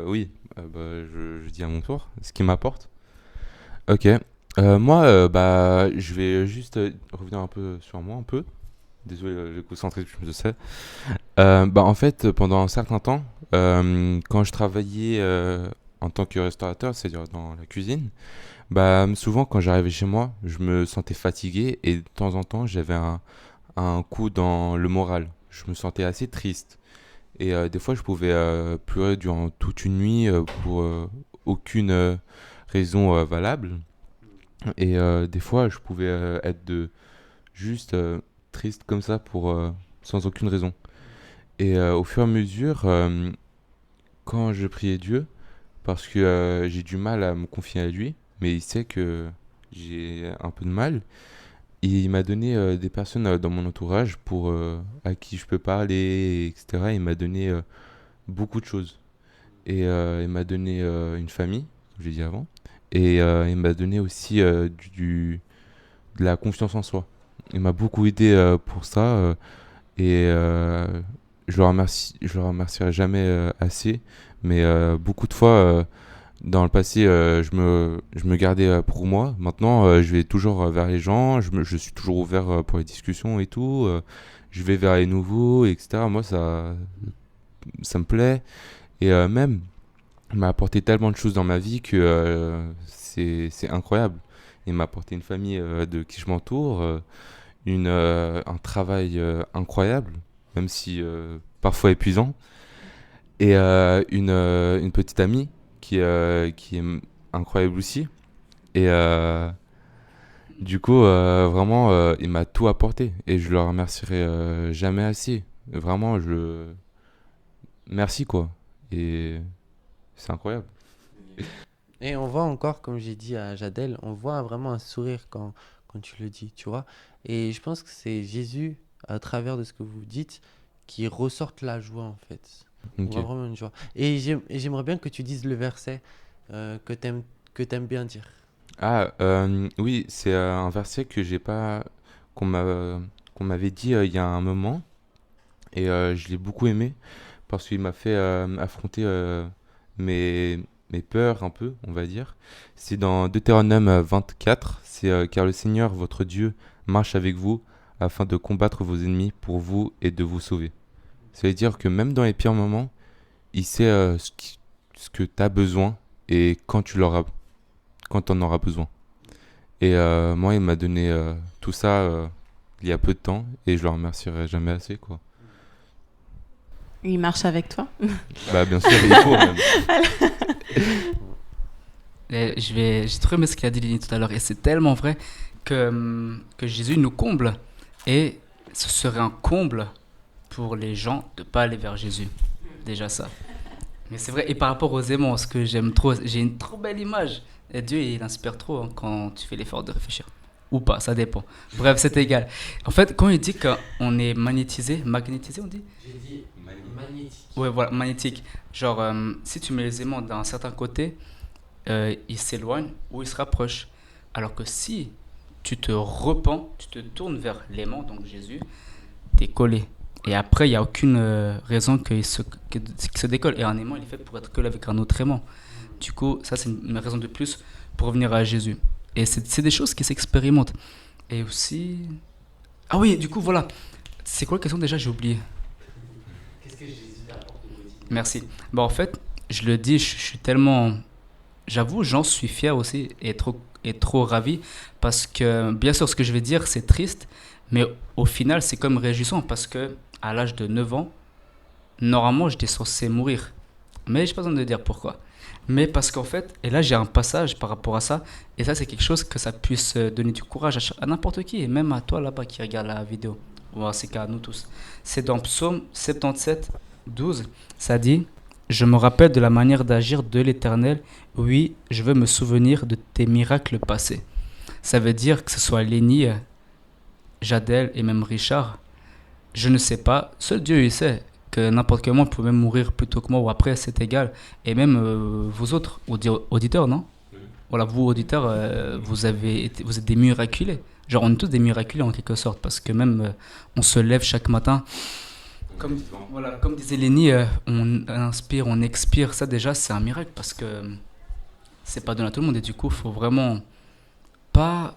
Oui, je dis à mon tour ce qui m'apporte. Ok. Moi, je vais juste revenir un peu sur moi, un peu. Désolé, j'ai concentré, je sais. En fait, pendant un certain temps, quand je travaillais en tant que restaurateur, c'est-à-dire dans la cuisine, souvent quand j'arrivais chez moi, je me sentais fatigué et de temps en temps, j'avais un coup dans le moral. Je me sentais assez triste. Et des fois, je pouvais pleurer durant toute une nuit pour aucune raison valable. Et des fois, je pouvais être juste triste comme ça sans aucune raison. Et au fur et à mesure, quand je priais Dieu, parce que j'ai du mal à me confier à lui, mais il sait que j'ai un peu de mal. Et il m'a donné des personnes dans mon entourage à qui je peux parler, etc. Il m'a donné beaucoup de choses. Et il m'a donné une famille, comme j'ai dit avant. Et il m'a donné aussi de la confiance en soi. Il m'a beaucoup aidé pour ça. Je le remercierai jamais assez. Mais beaucoup de fois, dans le passé, je me gardais pour moi. Maintenant, je vais toujours vers les gens. Je suis toujours ouvert pour les discussions et tout. Je vais vers les nouveaux, etc. Moi, ça me plaît. Et même, il m'a apporté tellement de choses dans ma vie que c'est incroyable. Il m'a apporté une famille de qui je m'entoure, un travail incroyable, même si parfois épuisant, et une petite amie qui est incroyable aussi. Et du coup, vraiment, il m'a tout apporté et je le remercierai jamais assez. Vraiment, merci quoi. Et c'est incroyable. Et on voit encore, comme j'ai dit à Jadel, on voit vraiment un sourire quand tu le dis, tu vois. Et je pense que c'est Jésus, à travers de ce que vous dites, qui ressorte la joie en fait. On Ok. voit vraiment une joie. Et j'aimerais bien que tu dises le verset que t'aimes bien dire. Ah, oui, c'est un verset que j'ai pas, qu'on m'avait dit il y a un moment et je l'ai beaucoup aimé parce qu'il m'a fait affronter mes peurs un peu, on va dire. C'est dans Deutéronome 24, c'est car le Seigneur, votre Dieu, marche avec vous afin de combattre vos ennemis pour vous et de vous sauver. Ça veut dire que même dans les pires moments, il sait ce que tu as besoin et quand tu en auras besoin. Et moi, il m'a donné tout ça il y a peu de temps et je le remercierai jamais assez, quoi. Il marche avec toi. Bah, bien sûr, il faut même. J'ai trop aimé ce qu'a dit Lily tout à l'heure, et c'est tellement vrai que Jésus nous comble, et ce serait un comble pour les gens de ne pas aller vers Jésus. Déjà ça. Mais c'est vrai, et par rapport aux aimants, ce que j'aime trop, j'ai une trop belle image. Et Dieu, il inspire trop hein, quand tu fais l'effort de réfléchir. Ou pas, ça dépend. Bref, c'est égal. En fait, quand il dit qu'on est magnétisé, on dit. J'ai dit magnétique. Ouais, voilà, magnétique. Genre, si tu mets les aimants d'un certain côté, ils s'éloignent ou ils se rapprochent. Alors que si tu te repens, tu te tournes vers l'aimant, donc Jésus, t'es collé. Et après, il n'y a aucune raison qu'il se décolle. Et un aimant, il est fait pour être collé avec un autre aimant. Du coup, ça, c'est une raison de plus pour revenir à Jésus. Et c'est des choses qui s'expérimentent. Et aussi... Ah oui, du coup, voilà. C'est quoi la question déjà? J'ai oublié. Qu'est-ce que Jésus t'apporte au quotidien? Merci. Bon, en fait, je le dis, je suis tellement... J'avoue, j'en suis fier aussi et trop ravi. Parce que, bien sûr, ce que je vais dire, c'est triste. Mais au final, c'est comme réjouissant. Parce que à l'âge de 9 ans, normalement, j'étais censé mourir. Mais je n'ai pas besoin de dire pourquoi. Mais parce qu'en fait, et là j'ai un passage par rapport à ça, et ça c'est quelque chose que ça puisse donner du courage à n'importe qui, et même à toi là-bas qui regarde la vidéo, ou à c'est qu'à nous tous. C'est dans Psaume 77, 12, ça dit « Je me rappelle de la manière d'agir de l'Éternel, oui, je veux me souvenir de tes miracles passés. » Ça veut dire que ce soit Lénie, Jadel et même Richard, je ne sais pas, seul Dieu il sait. Que n'importe quel moment peut même mourir plus tôt que moi ou après, c'est égal. Et même vous autres, auditeurs, non? Voilà, vous auditeurs, vous êtes des miraculés. Genre, on est tous des miraculés en quelque sorte, parce que même on se lève chaque matin. Comme disait Lénie, on inspire, on expire. Ça déjà, c'est un miracle parce que c'est pas donné à tout le monde. Et du coup, il faut vraiment pas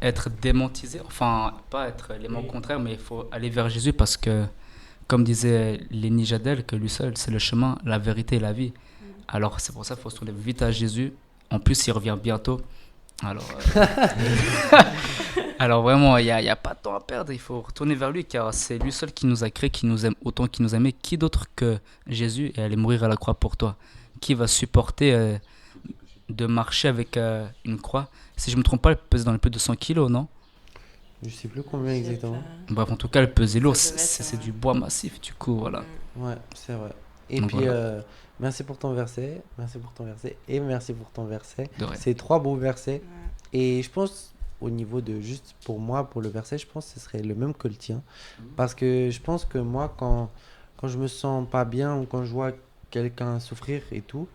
être démontisé, enfin, pas être l'élément contraire, mais il faut aller vers Jésus parce que comme disait Lénie Jadel, que lui seul, c'est le chemin, la vérité et la vie. Alors, c'est pour ça qu'il faut se tourner vite à Jésus. En plus, il revient bientôt. Alors, alors vraiment, il n'y a pas de temps à perdre. Il faut retourner vers lui, car c'est lui seul qui nous a créés, qui nous aime autant qu'il nous aimait. Qui d'autre que Jésus est allé mourir à la croix pour toi? Qui va supporter de marcher avec une croix? Si je ne me trompe pas, elle pèse dans les plus de 100 kilos, non? Je sais plus combien exactement. Bref, en tout cas, elle pesait lourd. C'est du bois massif, du coup, voilà. Ouais, c'est vrai. Et Donc puis, voilà. merci pour ton verset, merci pour ton verset et merci pour ton verset. De rien. C'est 3 beaux versets. Et je pense, au niveau de juste pour moi, pour le verset, je pense que ce serait le même que le tien. Parce que je pense que moi, quand je me sens pas bien ou quand je vois quelqu'un souffrir et tout,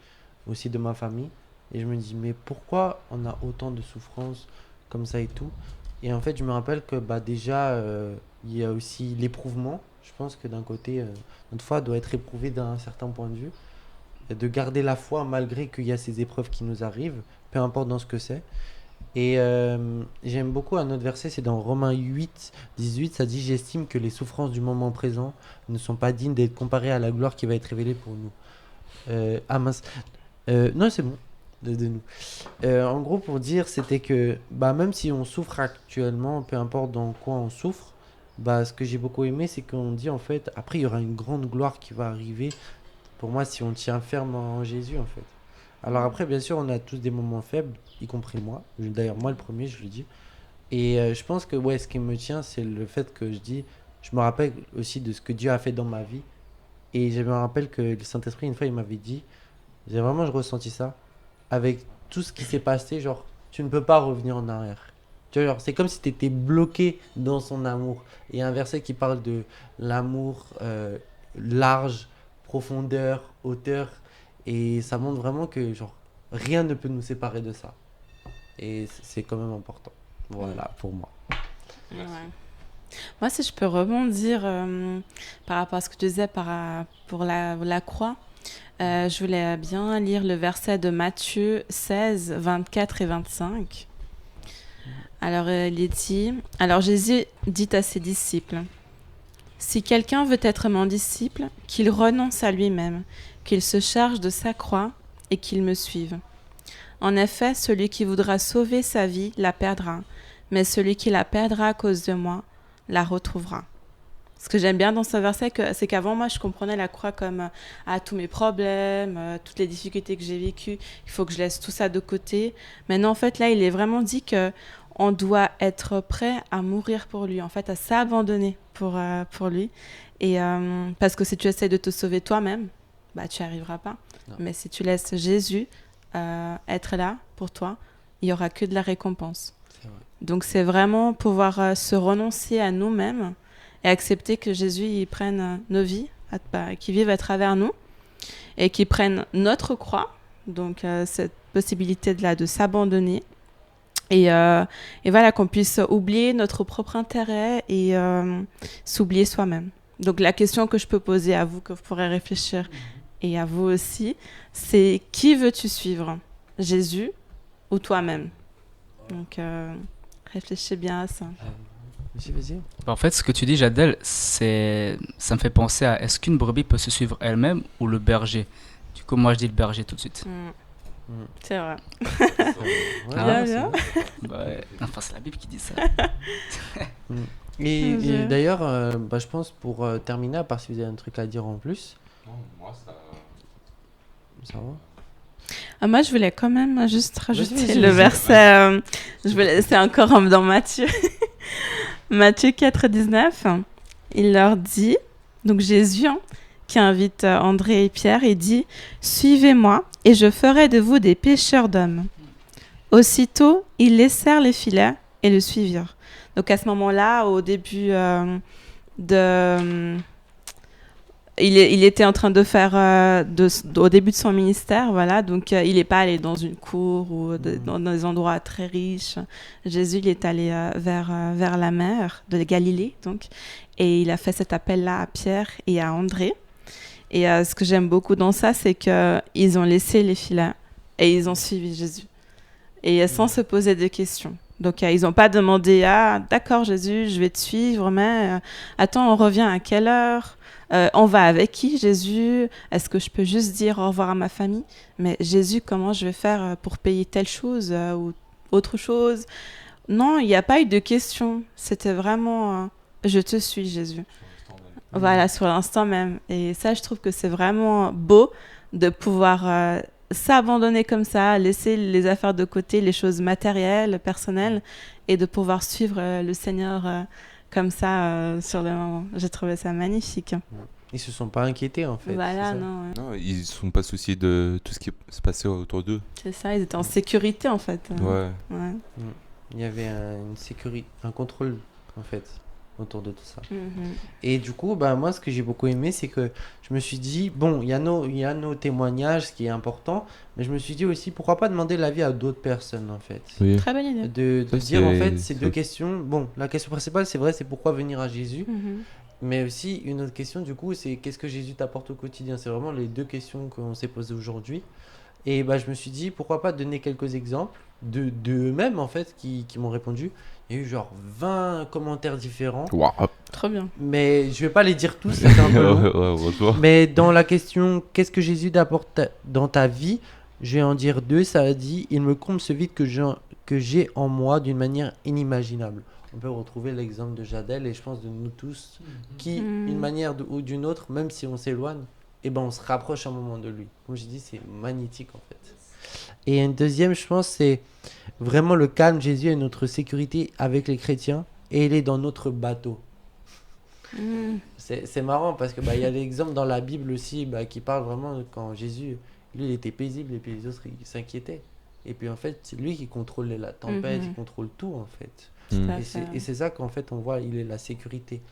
aussi de ma famille, et je me dis, mais pourquoi on a autant de souffrances comme ça et tout? Et en fait, je me rappelle que bah, déjà, il y a aussi l'éprouvement. Je pense que d'un côté, notre foi doit être éprouvée d'un certain point de vue. Et de garder la foi malgré qu'il y a ces épreuves qui nous arrivent, peu importe dans ce que c'est. Et j'aime beaucoup un autre verset, c'est dans Romains 8, 18, ça dit: j'estime que les souffrances du moment présent ne sont pas dignes d'être comparées à la gloire qui va être révélée pour nous. Ah mince. Non, c'est bon, de nous. En gros, pour dire, c'était que bah, même si on souffre actuellement, peu importe dans quoi on souffre, bah, ce que j'ai beaucoup aimé, c'est qu'on dit en fait, après, il y aura une grande gloire qui va arriver. Pour moi, si on tient ferme en Jésus, en fait. Alors après, bien sûr, on a tous des moments faibles, y compris moi. D'ailleurs, moi, le premier, je le dis. Et je pense que ouais, ce qui me tient, c'est le fait que je dis, je me rappelle aussi de ce que Dieu a fait dans ma vie. Et je me rappelle que le Saint-Esprit, une fois, il m'avait dit, j'ai vraiment ressenti ça, avec tout ce qui s'est passé, genre, tu ne peux pas revenir en arrière. Tu vois, genre, c'est comme si tu étais bloqué dans son amour. Il y a un verset qui parle de l'amour large, profondeur, hauteur. Et ça montre vraiment que genre, rien ne peut nous séparer de ça. Et c'est quand même important. Voilà, pour moi. Ouais. Moi, si je peux rebondir par rapport à ce que tu disais pour la croix, je voulais bien lire le verset de Matthieu 16, 24 et 25. Alors, il est dit... Alors, Jésus dit à ses disciples: « Si quelqu'un veut être mon disciple, qu'il renonce à lui-même, qu'il se charge de sa croix et qu'il me suive. En effet, celui qui voudra sauver sa vie la perdra, mais celui qui la perdra à cause de moi la retrouvera. » Ce que j'aime bien dans ce verset, c'est qu'avant, moi, je comprenais la croix comme tous mes problèmes, toutes les difficultés que j'ai vécues, il faut que je laisse tout ça de côté. Maintenant, en fait, là, il est vraiment dit qu'on doit être prêt à mourir pour lui, en fait, à s'abandonner pour lui. Et parce que si tu essaies de te sauver toi-même, bah, tu n'y arriveras pas. Non. Mais si tu laisses Jésus être là pour toi, il n'y aura que de la récompense. C'est vrai. Donc, c'est vraiment pouvoir se renoncer à nous-mêmes et accepter que Jésus il prenne nos vies, qu'il vive à travers nous et qu'il prenne notre croix, donc cette possibilité de s'abandonner et voilà, qu'on puisse oublier notre propre intérêt et s'oublier soi-même. Donc la question que je peux poser à vous, que vous pourrez réfléchir et à vous aussi, c'est: qui veux-tu suivre, Jésus ou toi-même? Donc réfléchissez bien à ça. En fait, ce que tu dis, Jadel, ça me fait penser à: est-ce qu'une brebis peut se suivre elle-même ou le berger? Du coup, moi, je dis le berger tout de suite. C'est vrai. Bien. Bah, ouais. Enfin, c'est la Bible qui dit ça. Et d'ailleurs, je pense pour terminer, à part si vous avez un truc à dire en plus. Non, moi, ça va. va. Moi, je voulais quand même juste rajouter le verset. C'est encore dans Matthieu. Matthieu 4, 19. Il leur dit, donc Jésus, qui invite André et Pierre, il dit: « Suivez-moi, et je ferai de vous des pêcheurs d'hommes. » Aussitôt, ils laissèrent les filets et le suivirent. Donc à ce moment-là, au début il était en train de faire au début de son ministère, voilà. Donc il n'est pas allé dans une cour ou dans des endroits très riches. Jésus, il est allé vers la mer de Galilée, donc, et il a fait cet appel-là à Pierre et à André. Et ce que j'aime beaucoup dans ça, c'est qu'ils ont laissé les filets et ils ont suivi Jésus, et sans se poser de questions. Donc, ils n'ont pas demandé: « Ah, d'accord, Jésus, je vais te suivre, mais attends, on revient à quelle heure ? On va avec qui, Jésus ? Est-ce que je peux juste dire au revoir à ma famille ? Mais Jésus, comment je vais faire pour payer telle chose ou autre chose ?» Non, il n'y a pas eu de question. C'était vraiment je te suis, Jésus. Voilà, sur l'instant même. Et ça, je trouve que c'est vraiment beau de pouvoir s'abandonner comme ça, laisser les affaires de côté, les choses matérielles, personnelles, et de pouvoir suivre le Seigneur comme ça sur le moment. J'ai trouvé ça magnifique. Ils se sont pas inquiétés en fait. Voilà, c'est ça. non, ouais. Non, ils ne sont pas souciés de tout ce qui se passait autour d'eux. C'est ça, ils étaient en sécurité en fait. Ouais. Ouais. Il y avait une sécurité, un contrôle en fait autour de tout ça. Mhm. Et du coup, bah, moi, ce que j'ai beaucoup aimé, c'est que je me suis dit, bon, il y a nos témoignages, ce qui est important, mais je me suis dit aussi, pourquoi pas demander l'avis à d'autres personnes, en fait. Oui. Très bonne idée. De Ça, dire, en c'est- fait, ces c'est deux ok. questions. Bon, la question principale, c'est vrai, c'est pourquoi venir à Jésus. Mhm. Mais aussi, une autre question, du coup, c'est qu'est-ce que Jésus t'apporte au quotidien. C'est vraiment les deux questions qu'on s'est posées aujourd'hui. Et bah, je me suis dit, pourquoi pas donner quelques exemples de eux-mêmes, en fait, qui m'ont répondu. Il y a eu genre 20 commentaires différents. Waouh. Trop bien. Mais je vais pas les dire tous, c'est un peu long. Ouais, heureusement. Mais dans la question, qu'est-ce que Jésus t'apporte dans ta vie? Je vais en dire deux. Ça a dit, il me comble ce vide que j'ai en moi d'une manière inimaginable. On peut retrouver l'exemple de Jadel et je pense de nous tous, qui, d'une manière ou d'une autre, même si on s'éloigne, eh ben on se rapproche un moment de lui. Comme je dis, c'est magnifique en fait. Et une deuxième, je pense, c'est vraiment le calme. Jésus est notre sécurité avec les chrétiens et il est dans notre bateau. Mhm. C'est marrant parce que bah, y a l'exemple dans la Bible aussi bah, qui parle vraiment de quand Jésus, lui, il était paisible et puis les autres, ils s'inquiétaient. Et puis en fait, c'est lui qui contrôle la tempête, il contrôle tout en fait. Mm. Tout à Et fait. c'est ça qu'en fait on voit, il est la sécurité.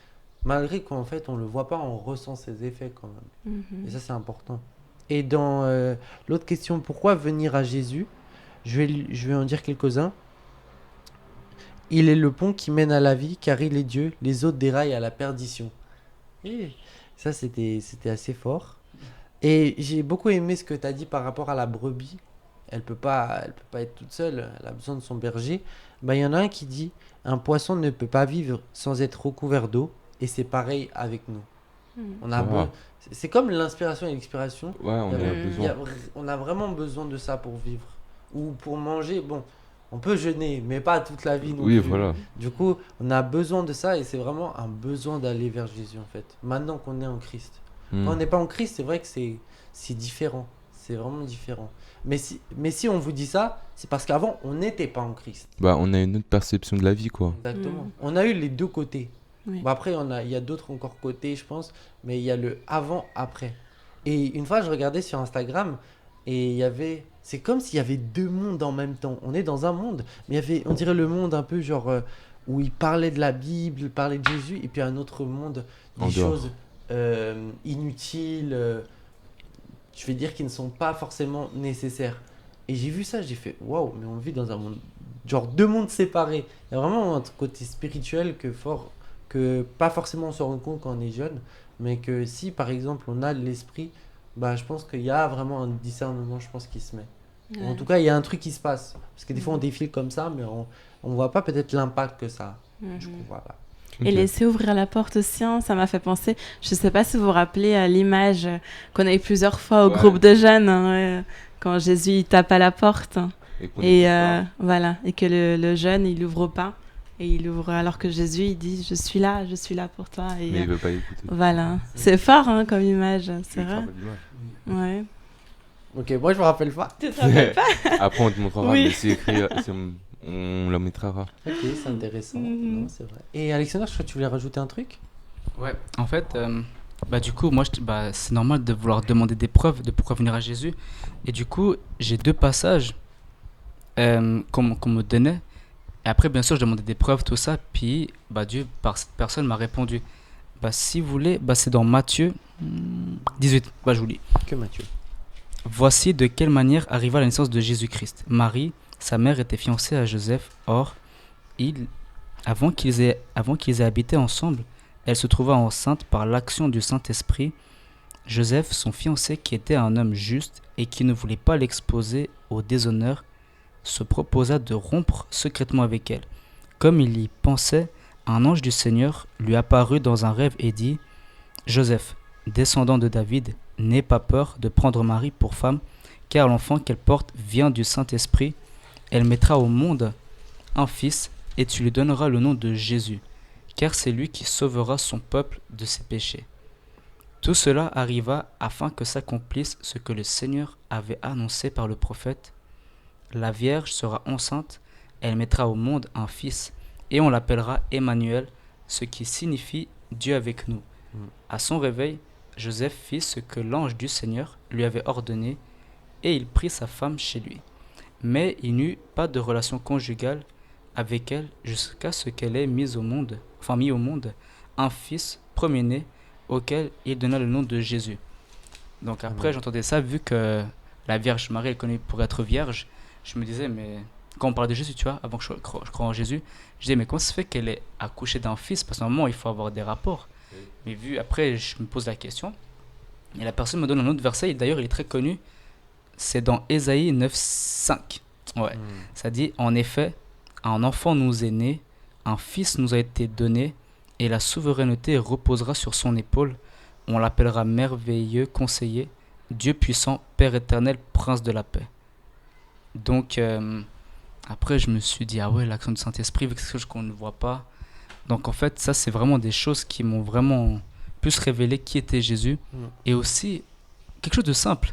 Malgré qu'en fait on le voit pas, on ressent ses effets quand même. Mhm. Et ça c'est important. Et dans l'autre question, pourquoi venir à Jésus? Je vais en dire quelques-uns. Il est le pont qui mène à la vie, car il est Dieu, les autres déraillent à la perdition. Et ça, c'était assez fort. Et j'ai beaucoup aimé ce que tu as dit par rapport à la brebis. Elle peut pas être toute seule, elle a besoin de son berger. Bah, y en a un qui dit, un poisson ne peut pas vivre sans être recouvert d'eau, et c'est pareil avec nous. Mhm. On a Ah. c'est comme l'inspiration et l'expiration. Ouais, on Il y a a- besoin. on a vraiment besoin de ça pour vivre. Ou pour manger, bon, on peut jeûner, mais pas toute la vie non Oui, plus. voilà. Du coup, on a besoin de ça et c'est vraiment un besoin d'aller vers Jésus en fait. Maintenant qu'on est en Christ. Mm. Quand on n'est pas en Christ, c'est vrai que c'est différent. C'est vraiment différent. Mais si on vous dit ça, c'est parce qu'avant, on n'était pas en Christ. Bah, on a une autre perception de la vie, quoi. Exactement. Mm. On a eu les deux côtés. Oui. Bon, après, il y a d'autres encore côtés, je pense, mais il y a le avant-après. Et une fois, je regardais sur Instagram et il y avait. C'est comme s'il y avait deux mondes en même temps. On est dans un monde, mais il y avait, on dirait le monde un peu genre où il parlait de la Bible, il parlait de Jésus, et puis un autre monde, En des dehors. choses inutiles, je vais dire qui ne sont pas forcément nécessaires. Et j'ai vu ça, j'ai fait waouh, mais on vit dans un monde, genre deux mondes séparés. Il y a vraiment un côté spirituel que pas forcément on se rend compte quand on est jeune, mais que si par exemple on a de l'esprit, bah je pense qu'il y a vraiment un discernement, je pense, qui se met. Ou en Ouais. tout cas, il y a un truc qui se passe. Parce que des fois on défile comme ça, mais on voit pas peut-être l'impact que ça a. Du coup, Mhm. voilà. Et Ok. laisser ouvrir la porte aussi, hein, ça m'a fait penser. Je sais pas si vous vous rappelez l'image qu'on a eu plusieurs fois au Ouais. groupe de jeunes, hein, ouais, quand Jésus il tape à la porte Et qu'on et écoute pas. voilà, et que le jeune il ouvre pas et il ouvre alors que Jésus il dit je suis là pour toi. Et Mais il veut pas écouter. voilà, c'est fort hein, comme image, Tu c'est te vrai. rappelles de moi. Ouais. Ok, moi je me rappelle pas. Tu te rappelles pas? Après, on te montrera, Oui. mais c'est écrit, on la mettra. Ok, c'est intéressant. Mhm. Non, c'est vrai. Et Alexandre, je crois que tu voulais rajouter un truc? Ouais. En fait, bah, du coup, moi, c'est normal de vouloir demander des preuves de pourquoi venir à Jésus. Et du coup, j'ai deux passages qu'on me donnait. Et après, bien sûr, je demandais des preuves, tout ça. Puis, bah, Dieu, par cette personne, m'a répondu. Bah, si vous voulez, bah, c'est dans Matthieu 18. Bah, je vous lis. Que Mathieu. Voici de quelle manière arriva la naissance de Jésus-Christ. Marie, sa mère, était fiancée à Joseph. Or, avant qu'ils aient habité ensemble, elle se trouva enceinte par l'action du Saint-Esprit. Joseph, son fiancé, qui était un homme juste et qui ne voulait pas l'exposer au déshonneur, se proposa de rompre secrètement avec elle. Comme il y pensait, un ange du Seigneur lui apparut dans un rêve et dit : Joseph, descendant de David, n'aie pas peur de prendre Marie pour femme, car l'enfant qu'elle porte vient du Saint-Esprit. Elle mettra au monde un fils, et tu lui donneras le nom de Jésus, car c'est lui qui sauvera son peuple de ses péchés. Tout cela arriva afin que s'accomplisse ce que le Seigneur avait annoncé par le prophète. La Vierge sera enceinte, elle mettra au monde un fils, et on l'appellera Emmanuel, ce qui signifie Dieu avec nous. À son réveil, Joseph fit ce que l'ange du Seigneur lui avait ordonné et il prit sa femme chez lui. Mais il n'eut pas de relation conjugale avec elle jusqu'à ce qu'elle ait mis au monde un fils premier-né auquel il donna le nom de Jésus. Donc après, j'entendais ça, vu que la Vierge Marie est connue pour être vierge, je me disais, mais quand on parle de Jésus, tu vois, avant que je croie en Jésus, je disais, mais comment ça se fait qu'elle est accouchée d'un fils? Parce qu'à un moment, il faut avoir des rapports. Mais vu, après, je me pose la question, et la personne me donne un autre verset, et d'ailleurs, il est très connu, c'est dans Ésaïe 9,5. Ouais, ça dit, en effet, un enfant nous est né, un fils nous a été donné, et la souveraineté reposera sur son épaule. On l'appellera merveilleux conseiller, Dieu puissant, Père éternel, prince de la paix. Donc, après, je me suis dit, ah ouais, l'action du Saint-Esprit, quelque chose qu'on ne voit pas. Donc, en fait, ça, c'est vraiment des choses qui m'ont vraiment plus révélé qui était Jésus. Et aussi, quelque chose de simple.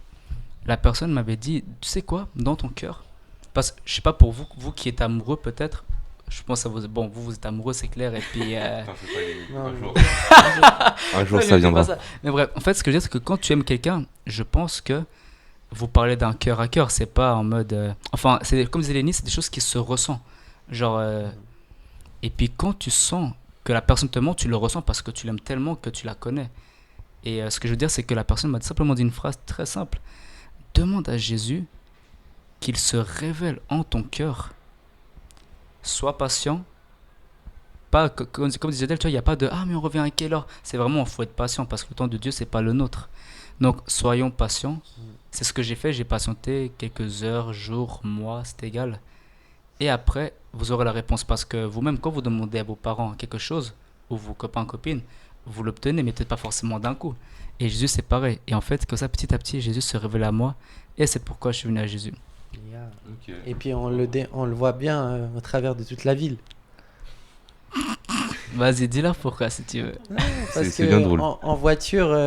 La personne m'avait dit, tu sais quoi, dans ton cœur, parce que je sais pas pour vous qui êtes amoureux peut-être, je pense à vous, bon, vous êtes amoureux, c'est clair, et puis... Un jour, ça viendra. Mais bref, en fait, ce que je veux dire, c'est que quand tu aimes quelqu'un, je pense que vous parlez d'un cœur à cœur, c'est pas en mode... Enfin, c'est, comme disait Lénie, c'est des choses qui se ressentent. Genre... et puis quand tu sens que la personne te ment, tu le ressens parce que tu l'aimes tellement que tu la connais. Et ce que je veux dire, c'est que la personne m'a simplement dit une phrase très simple. Demande à Jésus qu'il se révèle en ton cœur. Sois patient. Pas comme disait-elle, tu vois, il n'y a pas de « Ah, mais on revient à quelle heure ?» C'est vraiment, il faut être patient parce que le temps de Dieu, c'est pas le nôtre. Donc, soyons patients. C'est ce que j'ai fait. J'ai patienté quelques heures, jours, mois, c'est égal. Et après, vous aurez la réponse parce que vous-même, quand vous demandez à vos parents quelque chose, ou vos copains, copines, vous l'obtenez, mais peut-être pas forcément d'un coup. Et Jésus, c'est pareil. Et en fait, comme ça, petit à petit, Jésus se révèle à moi. Et c'est pourquoi je suis venu à Jésus. Et puis on le voit bien au travers de toute la ville. Vas-y, dis-leur pourquoi si tu veux. Parce c'est bien drôle. En voiture,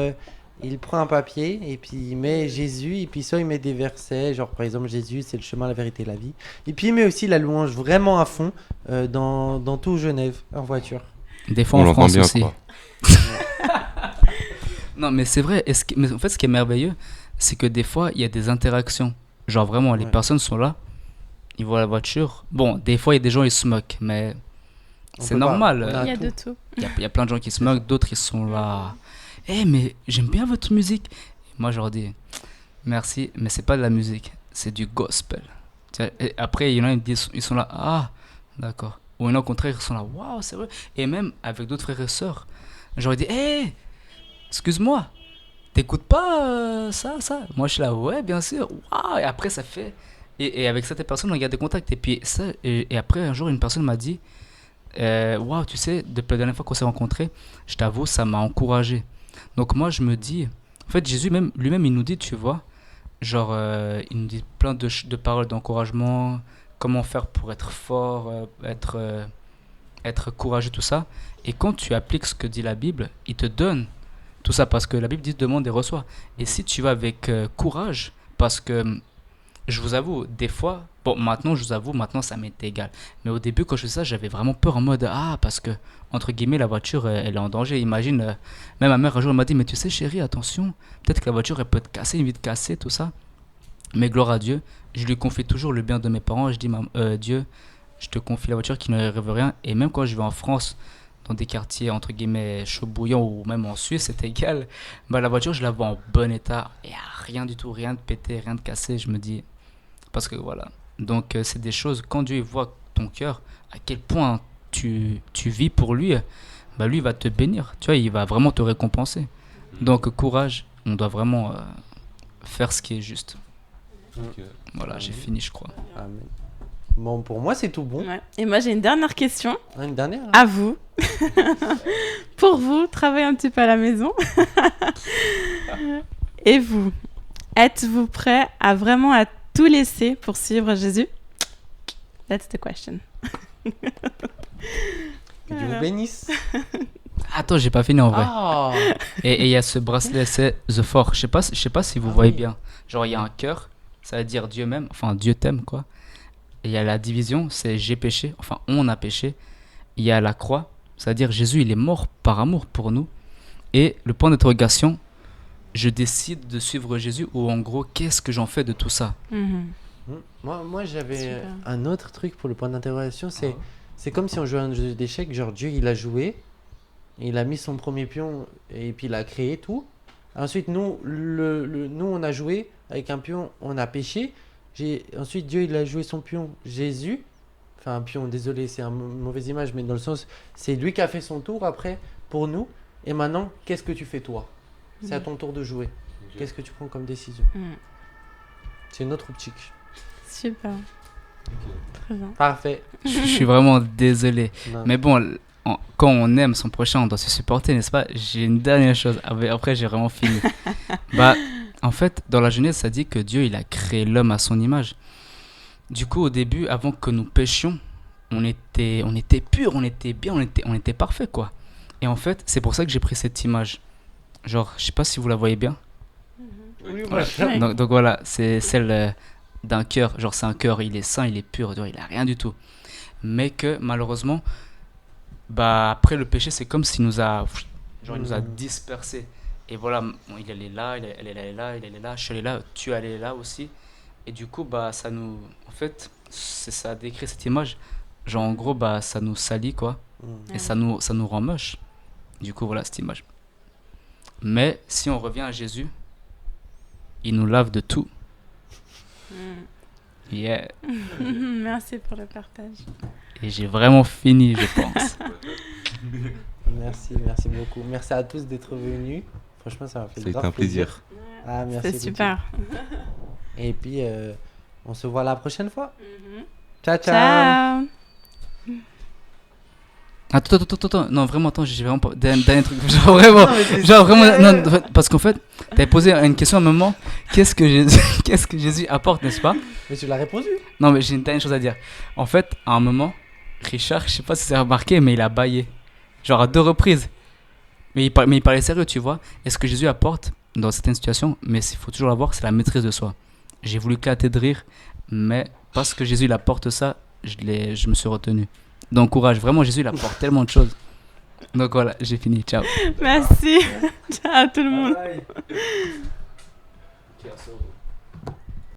il prend un papier et puis il met Jésus, et puis soit il met des versets, genre par exemple Jésus c'est le chemin, la vérité et la vie. Et puis il met aussi la louange vraiment à fond dans tout Genève en voiture. Des fois On en France l'entend bien, aussi. quoi. Non, mais c'est vrai. Mais en fait, ce qui est merveilleux, c'est que des fois, il y a des interactions. Genre vraiment, les personnes sont là, ils voient la voiture. Bon, des fois, il y a des gens, ils se moquent, mais c'est normal. Il y a de tout. Il y a plein de gens qui se moquent, d'autres, ils sont là. Mais j'aime bien votre musique. Et moi, je leur dis, merci, mais c'est pas de la musique, c'est du gospel. Et après, il y en a, ils sont là, ah, d'accord. Ou il y en a, au contraire, ils sont là, waouh, c'est vrai. Et même avec d'autres frères et sœurs, j'aurais dit, excuse-moi, t'écoutes pas ça? Moi, je suis là, ouais, bien sûr. Waouh. Et après, ça fait. Et avec cette personne, on garde des contacts. Et puis, ça, et après, un jour, une personne m'a dit, waouh, tu sais, depuis la dernière fois qu'on s'est rencontrés, je t'avoue, ça m'a encouragé. Donc, moi, je me dis, en fait, Jésus lui-même, il nous dit, tu vois, genre, il nous dit plein de paroles d'encouragement, comment faire pour être fort, être courageux, tout ça. Et quand tu appliques ce que dit la Bible, il te donne tout ça parce que la Bible dit demande et reçoit. Et si tu vas avec courage, parce que je vous avoue, des fois, bon, maintenant ça m'est égal. Mais au début, quand je faisais ça, j'avais vraiment peur en mode parce que, entre guillemets, la voiture, elle est en danger. Imagine, même ma mère un jour, elle m'a dit, mais tu sais, chérie, attention, peut-être que la voiture, elle peut te casser, une vitre cassée, tout ça. Mais gloire à Dieu, je lui confie toujours le bien de mes parents. Je dis, Dieu, je te confie la voiture qui ne rêve rien. Et même quand je vais en France, dans des quartiers entre guillemets chaud bouillant ou même en Suisse, c'est égal, la voiture je la vois en bon état, il n'y a rien du tout, rien de pété, rien de cassé, je me dis, parce que voilà, donc c'est des choses, quand Dieu voit ton cœur, à quel point tu vis pour lui, lui va te bénir, tu vois, il va vraiment te récompenser. Donc courage, on doit vraiment faire ce qui est juste. Voilà, j'ai fini, je crois. Amen. Bon, pour moi, c'est tout bon. Ouais. Et moi, j'ai une dernière question. Une dernière à vous. Pour vous, travaillez un petit peu à la maison. Et vous, êtes-vous prêt à vraiment à tout laisser pour suivre Jésus? That's the question. Que Dieu vous bénisse. Attends, j'ai pas fini en vrai. Oh. Et il y a ce bracelet, c'est The Four. Je sais pas si vous voyez bien. Genre, il y a un cœur, ça veut dire Dieu m'aime, enfin Dieu t'aime, quoi. Et il y a la division, c'est j'ai péché, enfin on a péché. Il y a la croix, c'est-à-dire Jésus, il est mort par amour pour nous. Et le point d'interrogation, je décide de suivre Jésus ou en gros, qu'est-ce que j'en fais de tout ça? Moi j'avais Super. un autre truc pour le point d'interrogation, c'est comme si on jouait à un jeu d'échecs, genre Dieu il a joué, il a mis son premier pion et puis il a créé tout. Ensuite nous, nous on a joué avec un pion, on a pêché. Ensuite Dieu il a joué son pion, Jésus, enfin un pion, désolé c'est une mauvaise image, mais dans le sens, c'est lui qui a fait son tour après pour nous. Et maintenant, qu'est-ce que tu fais toi? C'est à ton tour de jouer. Qu'est-ce que tu prends comme décision? C'est une autre optique. Super. Très bien. Parfait. Je suis vraiment désolé. Non. Mais bon, quand on aime son prochain, on doit se supporter, n'est-ce pas? J'ai une dernière chose. Après, j'ai vraiment fini. Bah, en fait, dans la Genèse, ça dit que Dieu, il a créé l'homme à son image. Du coup, au début, avant que nous péchions, on était pur, on était bien, on était parfait, quoi. Et en fait, c'est pour ça que j'ai pris cette image. Genre, je sais pas si vous la voyez bien. Oui, Voilà. Ouais. Donc voilà, c'est celle d'un cœur. Genre, c'est un cœur, il est sain, il est pur, il a rien du tout. Mais que malheureusement, bah, après le péché, c'est comme s'il nous a, genre, il nous a dispersés. Et voilà, il allait là, elle allait là, il allait là, je suis allé là, tu allais là aussi. Et du coup, bah, ça nous. En fait, ça décrit cette image. Genre, en gros, bah, ça nous salit, quoi. Et ça nous rend moche. Du coup, voilà cette image. Mais si on revient à Jésus, il nous lave de tout. Yeah. Merci pour le partage. Et j'ai vraiment fini, je pense. Merci beaucoup. Merci à tous d'être venus. Franchement, ça m'a fait C'était grave un plaisir. Ah, merci. C'est Gauthier. super. Et puis, on se voit la prochaine fois. Ciao, ciao. Ciao. Attends. Non, vraiment, attends, j'ai vraiment pas. Dernier truc. Genre vraiment. Non, parce qu'en fait, t'avais posé une question à un moment. Qu'est-ce que Jésus apporte, n'est-ce pas? Mais tu l'as répondu. Non, mais j'ai une dernière chose à dire. En fait, à un moment, Richard, je sais pas si c'est remarqué, mais il a bâillé. Genre à 2 reprises. Mais il parlait sérieux, tu vois. Et ce que Jésus apporte dans certaines situations, mais il faut toujours l'avoir, c'est la maîtrise de soi. J'ai voulu éclater de rire, mais parce que Jésus il apporte ça, je me suis retenu. Donc courage, vraiment Jésus il apporte tellement de choses. Donc voilà, j'ai fini, ciao. Merci. Ciao tout le monde. Bye.